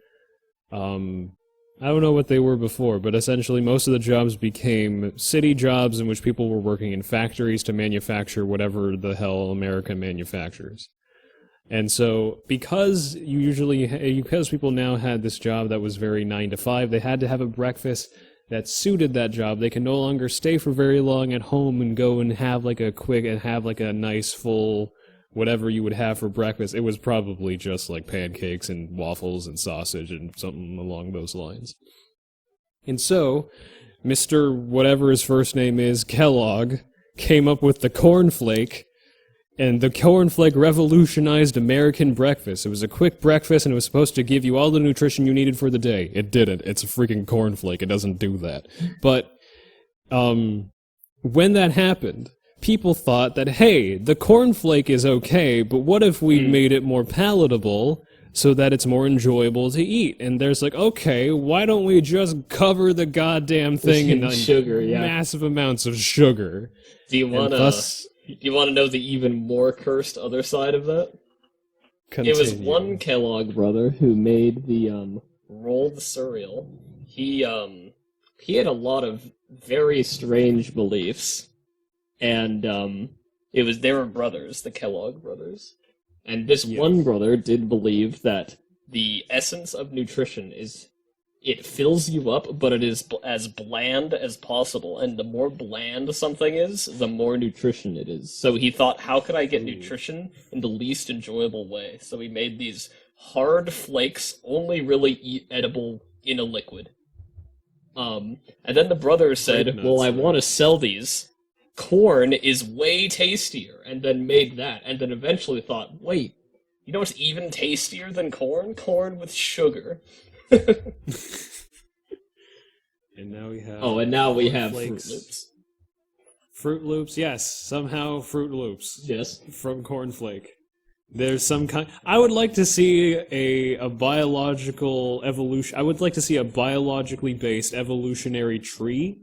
I don't know what they were before, but essentially most of the jobs became city jobs in which people were working in factories to manufacture whatever the hell America manufactures. And so, because people now had this job that was very 9 to 5, they had to have a breakfast that suited that job. They can no longer stay for very long at home and go and have like a nice full whatever you would have for breakfast. It was probably just like pancakes and waffles and sausage and something along those lines. And so, Mr. whatever his first name is, Kellogg, came up with the cornflake. And the cornflake revolutionized American breakfast. It was a quick breakfast, and it was supposed to give you all the nutrition you needed for the day. It didn't. It's a freaking cornflake. It doesn't do that. But, when that happened, people thought that, hey, the cornflake is okay, but what if we made it more palatable so that it's more enjoyable to eat? And there's like, okay, why don't we just cover the goddamn thing in Sugar, yeah. massive amounts of sugar? Do you And want to? thus Do you want to know the even more cursed other side of that? continue. It was one Kellogg brother who made the rolled cereal. He had a lot of very strange beliefs, and they were brothers, the Kellogg brothers, and this one brother did believe that the essence of nutrition is it fills you up, but it is as bland as possible. And the more bland something is, the more nutrition it is. So he thought, how could I get nutrition in the least enjoyable way? So he made these hard flakes only really eat edible in a liquid. And then the brother said, Grape nuts, well, I right? want to sell these. Corn is way tastier, and then made that, and then eventually thought, wait, you know what's even tastier than corn? Corn with sugar. And now we have. Oh, and now we have Flakes. Fruit Loops. Fruit Loops, yes, somehow Fruit Loops Yes. from Cornflake. There's some kind. I would like to see a biological evolution. I would like to see a biologically based evolutionary tree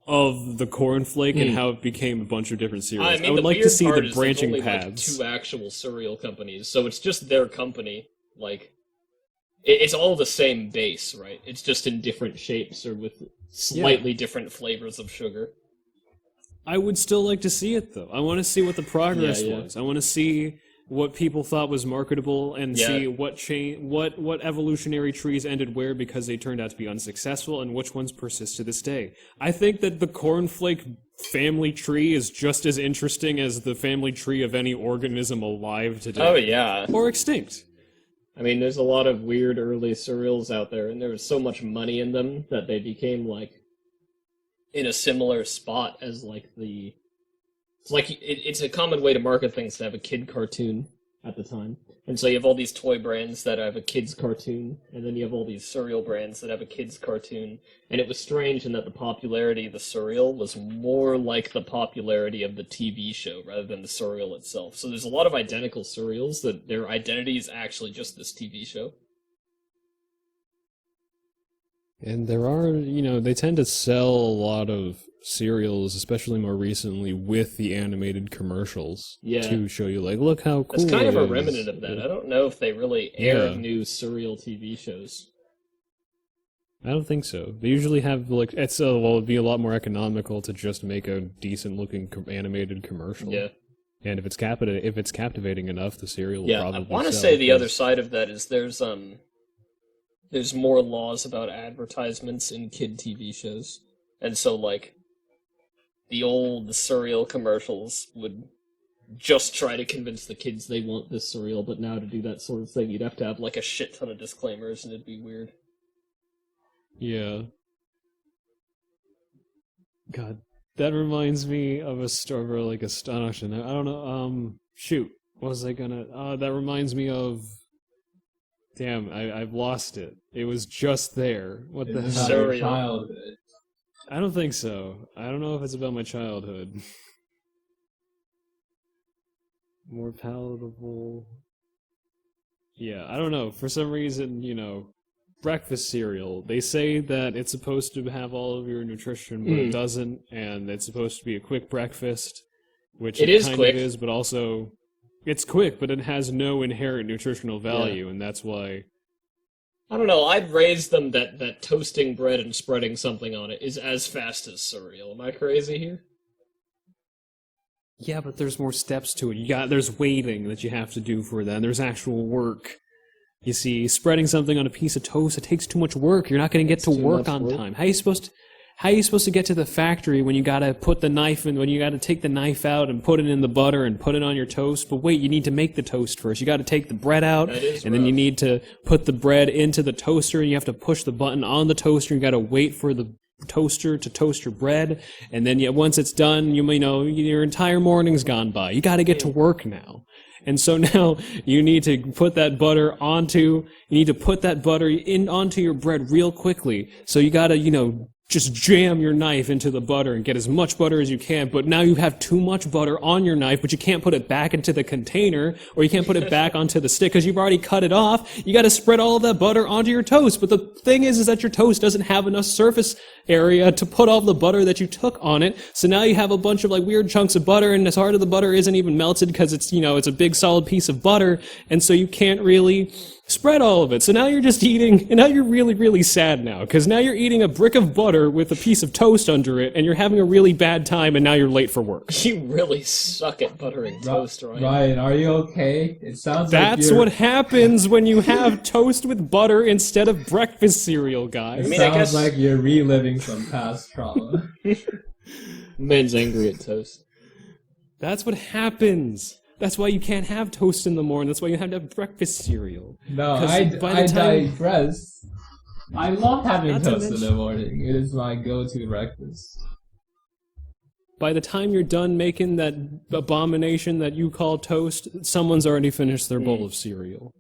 of the cornflake and how it became a bunch of different cereals. I mean, I would the like to weird see part the is branching there's only, paths. like, 2 actual cereal companies, so it's just their company. Like, it's all the same base, right? It's just in different shapes or with slightly different flavors of sugar. I would still like to see it though. I want to see what the progress Yeah. was. I want to see what people thought was marketable and see what evolutionary trees ended where because they turned out to be unsuccessful and which ones persist to this day. I think that the cornflake family tree is just as interesting as the family tree of any organism alive today. Oh, yeah. Or extinct. I mean, there's a lot of weird early cereals out there, and there was so much money in them that they became, like, in a similar spot as, like, the... It's like, it's a common way to market things to have a kid cartoon at the time. And so you have all these toy brands that have a kid's cartoon, and then you have all these cereal brands that have a kid's cartoon. And it was strange in that the popularity of the cereal was more like the popularity of the TV show rather than the cereal itself. So there's a lot of identical cereals that their identity is actually just this TV show. And there are, they tend to sell a lot of cereals, especially more recently, with the animated commercials to show you, like, look how cool It's kind of it a is. remnant of that. I don't know if they really air Yeah. new cereal TV shows. I don't think so. They usually have, like, it'd be a lot more economical to just make a decent-looking animated commercial. Yeah. And if it's captivating enough, the cereal will Yeah, probably I want to sell, say the other 'cause- side of that is there's more laws about advertisements in kid TV shows. And so, like, the old cereal commercials would just try to convince the kids they want this cereal, but now to do that sort of thing, you'd have to have, like, a shit ton of disclaimers, and it'd be weird. Yeah. God, that reminds me of a story, like a astonishing. I don't know. Shoot, what was I gonna? That reminds me of. Damn, I've lost it. It was just there. What the It's hell? about your Cereal. childhood. I don't think so. I don't know if it's about my childhood. More palatable. Yeah, I don't know. For some reason, breakfast cereal. They say that it's supposed to have all of your nutrition, but it doesn't, and it's supposed to be a quick breakfast, which It it is kind quick. of is, but also it's quick, but it has no inherent nutritional value, and that's why. I don't know, I'd raise them that toasting bread and spreading something on it is as fast as cereal. Am I crazy here? Yeah, but there's more steps to it. There's waiting that you have to do for that. And there's actual work. You see, spreading something on a piece of toast, it takes too much work. You're not going to get to too work much on work. time. How are you supposed to get to the factory when you got to put the knife in, when you got to take the knife out and put it in the butter and put it on your toast? But wait, you need to make the toast first. You got to take the bread out, That is and then you rough. need to put the bread into the toaster, and you have to push the button on the toaster. You got to wait for the toaster to toast your bread, and then once it's done, your entire morning's gone by. You got to get to work now. And so now you need to put that butter onto your bread real quickly. So you got to, just jam your knife into the butter and get as much butter as you can, but now you have too much butter on your knife, but you can't put it back into the container, or you can't put it back onto the stick because you've already cut it off. You got to spread all of that butter onto your toast, but the thing is that your toast doesn't have enough surface area to put all the butter that you took on it, so now you have a bunch of weird chunks of butter, and this heart of the butter isn't even melted because it's a big solid piece of butter, and so you can't really spread all of it. So now you're just eating, and now you're really, really sad now, because now you're eating a brick of butter with a piece of toast under it, and you're having a really bad time, and now you're late for work. You really suck at buttering toast, Ryan. Ryan, are you okay? It sounds That's like you're... what happens when you have toast with butter instead of breakfast cereal, guys. It mean, I sounds guess- like you're reliving some past trauma. Man's angry at toast. That's what happens That's why you can't have toast in the morning. That's why you have to have breakfast cereal. No, 'Cause I by the time- digress. I love having Not to toast in the mention- morning. It is my go-to breakfast. By the time you're done making that abomination that you call toast, someone's already finished their bowl of cereal.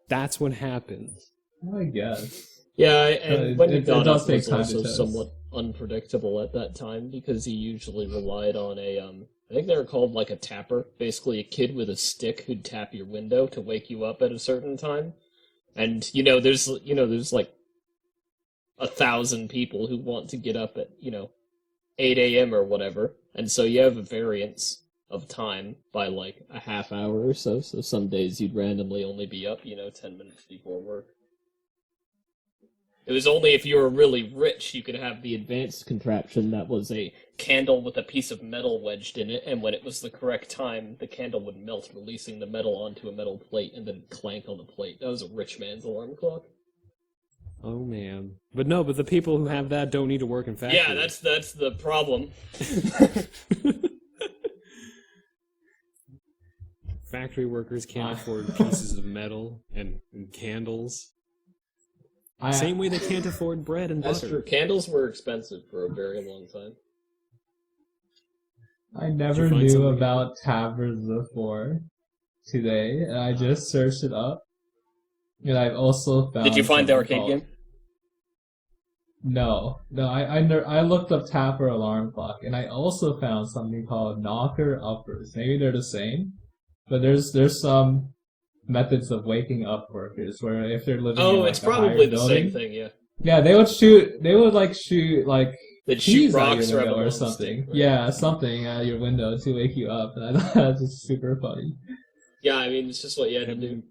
That's what happens. I guess. Yeah, and when he it got does up take was time to also toast. somewhat unpredictable at that time because he usually relied on a I think they were called like a tapper, basically a kid with a stick who'd tap your window to wake you up at a certain time. And there's like 1,000 people who want to get up at 8 a.m. or whatever, and so you have a variance of time by like a half hour or so. So some days you'd randomly only be up 10 minutes before work. It was only if you were really rich you could have the advanced contraption that was a candle with a piece of metal wedged in it, and when it was the correct time, the candle would melt, releasing the metal onto a metal plate and then clank on the plate. That was a rich man's alarm clock. Oh man. But the people who have that don't need to work in factories. Yeah, that's the problem. Factory workers can't afford pieces of metal and candles. Same way they can't afford bread and That's butter. true. Candles were expensive for a very long time. I never find knew something- about taverns before today, and I just searched it up. And I've also found. Did you find the something arcade called- game? No. I looked up Tapper Alarm Clock, and I also found something called Knocker Uppers. Maybe they're the same, but there's some methods of waking up workers where if they're living in Oh, like it's a higher probably the building, same thing, yeah. yeah, they would shoot like They'd keys shoot out rocks your or have a window or long something. stick, right? Yeah, something out your window to wake you up, and I thought that's just super funny. Yeah, I mean, it's just what you had to do.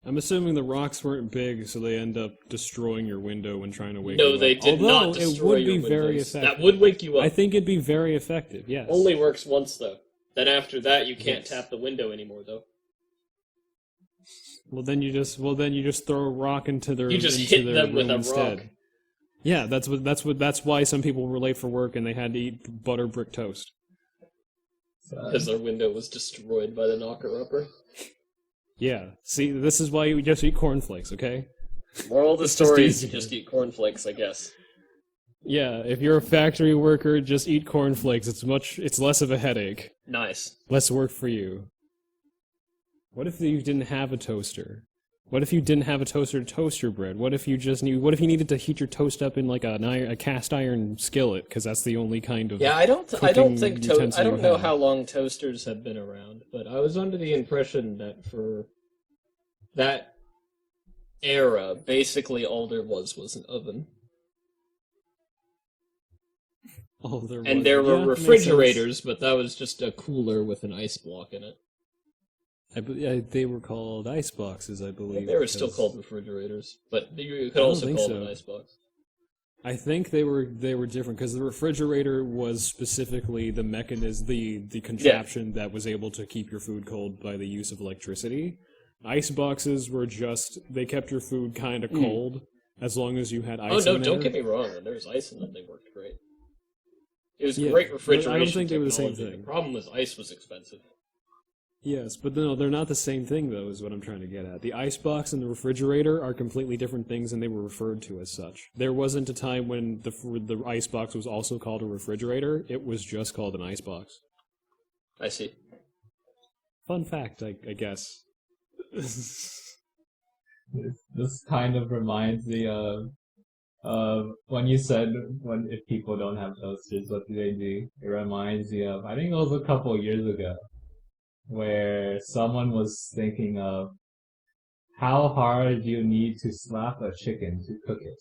I'm assuming the rocks weren't big, so they end up destroying your window when trying to wake No, you up. they did Although not destroy it would your be very windows. effective. That would wake you up. I think it'd be very effective, yes. Only works once, though. Then after that, you can't Yes. tap the window anymore, though. Well, then you just throw a rock into their You just into hit their them with room a instead. rock. Yeah, that's why some people were late for work and they had to eat butter brick toast. Because their window was destroyed by the knocker-upper. Yeah. See, this is why you just eat cornflakes, okay? Moral of the It's just story is you easier. just eat cornflakes, I guess. Yeah, if you're a factory worker, just eat cornflakes. It's less of a headache. Nice. Less work for you. What if you didn't have a toaster? What if you didn't have a toaster to toast your bread? What if you needed to heat your toast up in like a cast iron skillet? Because that's the only kind of Yeah, I don't cooking think utensil I don't you know have. how long toasters have been around, but I was under the impression that for that era, basically all there was an oven. And there were refrigerators, but that was just a cooler with an ice block in it. They were called ice boxes, I believe. They were still because- called refrigerators, but you could don't also think call so. it an ice box. I think they were different because the refrigerator was specifically the mechanism, the contraption that was able to keep your food cold by the use of electricity. Ice boxes were just they kept your food kind of cold as long as you had ice. Oh no, in don't there. get me wrong. When there was ice in them, they worked great. It was Yeah, great but refrigeration I don't think they were the same technology. thing. The problem was ice was expensive. Yes, but no, they're not the same thing, though, is what I'm trying to get at. The icebox and the refrigerator are completely different things, and they were referred to as such. There wasn't a time when the icebox was also called a refrigerator. It was just called an icebox. I see. Fun fact, I guess. This kind of reminds me of when you said if people don't have toasters, what do they do? It reminds me of I think it was a couple years ago where someone was thinking of how hard you need to slap a chicken to cook it.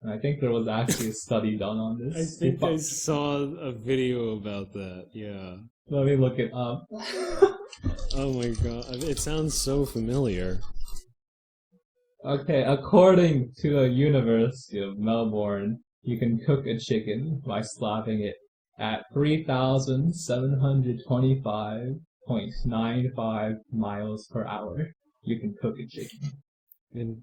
And I think there was actually a study done on I this. think I saw a video about that, yeah. Let me look it up. Oh my god, it sounds so familiar. Okay, according to the University of Melbourne, you can cook a chicken by slapping it at 3,725.95 miles per hour. You can cook a chicken. And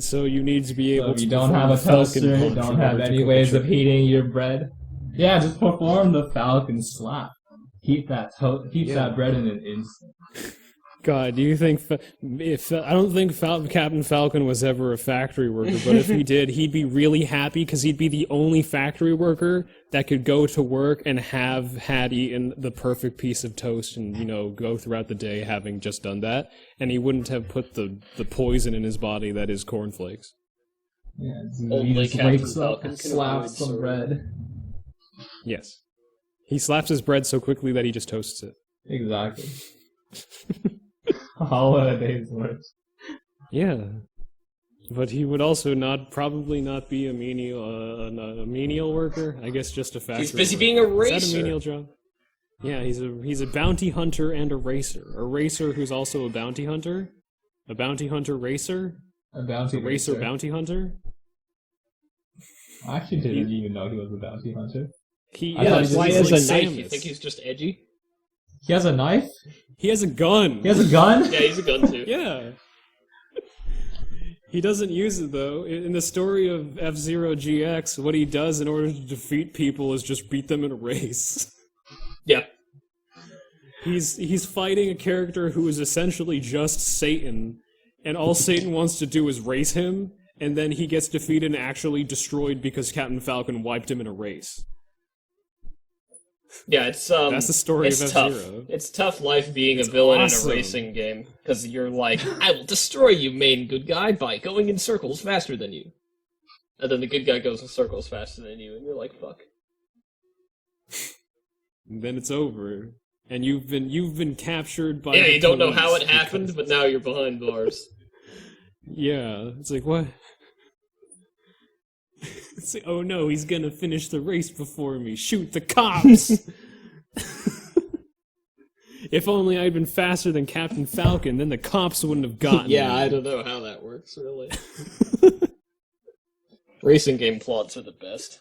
so you need to be So able if to you don't perform have a the Falcon toaster, punch don't in have order to any cook a ways of chicken. heating your bread, yeah, just perform the Falcon slap. heat that bread in an instant. God, do you think if I don't think Captain Falcon was ever a factory worker, but if he did, he'd be really happy because he'd be the only factory worker that could go to work and had eaten the perfect piece of toast and, you know, go throughout the day having just done that, and he wouldn't have put the poison in his body that is cornflakes. Yeah, Only he just Captain wakes up Falcon and can slaps avoid some bread. Yes. He slaps his bread so quickly that he just toasts it. Exactly. All in a day's work. Yeah. But he would also probably not be a menial worker. I guess just a factory He's busy worker. being a racer. Is that a menial job? Yeah, he's a bounty hunter and a racer. A racer who's also a bounty hunter. A bounty hunter racer. A bounty racer bounty hunter. I actually didn't even know he was a bounty hunter. That's why he has like a knife. Samus. You think he's just edgy? He has a knife? He has a gun. He has a gun? Yeah, he's a gun too. Yeah. He doesn't use it, though. In the story of F-Zero GX, what he does in order to defeat people is just beat them in a race. Yeah. He's fighting a character who is essentially just Satan, and all Satan wants to do is race him, and then he gets defeated and actually destroyed because Captain Falcon wiped him in a race. Yeah, it's That's the story it's of tough. F-Zero. It's tough life being a villain awesome. in a racing game because you're like, I will destroy you, main good guy, by going in circles faster than you. And then the good guy goes in circles faster than you, and you're like, fuck. And then it's over, and you've been captured by. Yeah, the you don't know police how it because- happened, but now you're behind bars. Yeah, it's like, what? It's like, oh no, he's gonna finish the race before me. Shoot the cops! If only I'd been faster than Captain Falcon, then the cops wouldn't have gotten me. Yeah, I don't know how that works, really. Racing game plots are the best.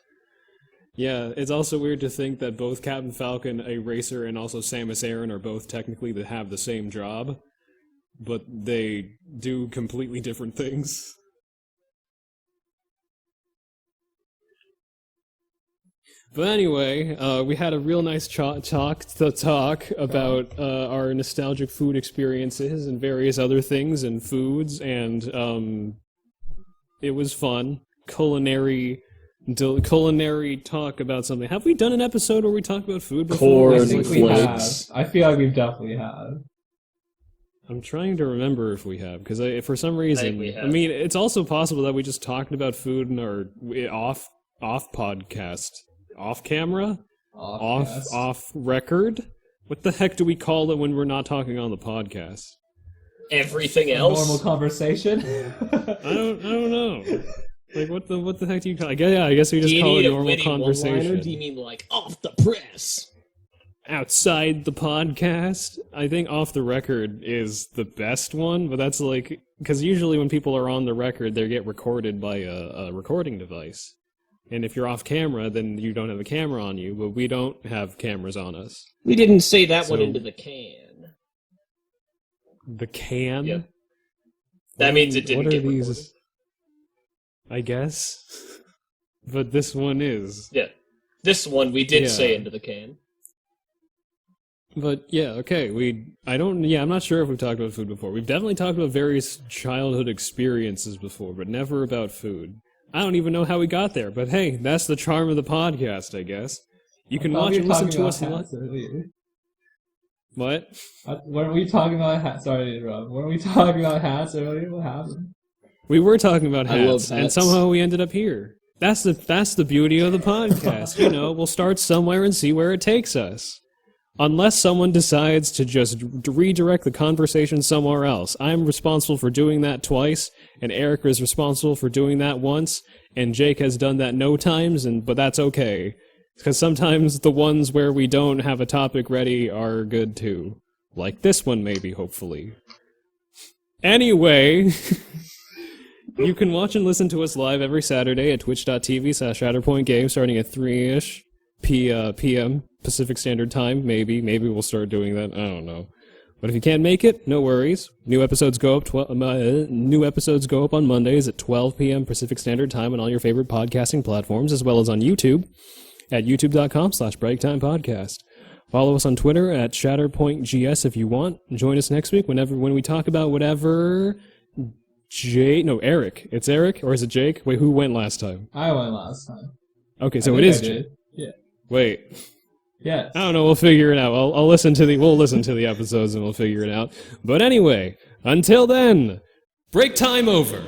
Yeah, it's also weird to think that both Captain Falcon, a racer, and also Samus Aran are both technically that have the same job, but they do completely different things. But anyway, we had a real nice talk about our nostalgic food experiences and various other things and foods, and it was fun. Culinary talk about something. Have we done an episode where we talk about food before? I think we have. Flakes. I feel like we definitely have. I'm trying to remember if we have, because for some reason, we have. I mean, it's also possible that we just talked about food in our off podcast. Off camera? Off record? What the heck do we call it when we're not talking on the podcast? Everything else? Normal conversation? I don't know. Like what the heck do you call it? I guess we just call it normal conversation. Or do you mean like off the press? Outside the podcast? I think off the record is the best one, but that's like because usually when people are on the record, they get recorded by a recording device. And if you're off camera, then you don't have a camera on you, but we don't have cameras on us. We didn't say that one into the can. The can? Yep. That means it didn't what are get these? recorded. I guess. But this one is. Yeah. This one we did say into the can. But yeah, okay, I'm not sure if we've talked about food before. We've definitely talked about various childhood experiences before, but never about food. I don't even know how we got there, but hey, that's the charm of the podcast, I guess. You can watch and listen to us. What? Weren't we talking about hats? Sorry to interrupt. Weren't we talking about hats earlier? What happened? We were talking about I love hats, and hats. somehow we ended up here. That's the beauty of the podcast. You know, we'll start somewhere and see where it takes us. Unless someone decides to just redirect the conversation somewhere else. I'm responsible for doing that twice, and Eric is responsible for doing that once, and Jake has done that no times, but that's okay. Because sometimes the ones where we don't have a topic ready are good too. Like this one maybe, hopefully. Anyway, you can watch and listen to us live every Saturday at twitch.tv/ShatterPointGames starting at 3-ish p.m. Pacific Standard Time. Maybe we'll start doing that. I don't know. But if you can't make it, no worries. New episodes go up on Mondays at 12 p.m. Pacific Standard Time on all your favorite podcasting platforms, as well as on YouTube at youtube.com/BreakTimePodcast. Follow us on Twitter at ShatterpointGS if you want. Join us next week when we talk about whatever Eric. It's Eric, or is it Jake? Wait, who went last time? I went last time. Okay, so I it think is I Jake. did. Yeah. Wait. Yes. I don't know, we'll figure it out. We'll listen to the episodes and we'll figure it out. But anyway, until then, break time over.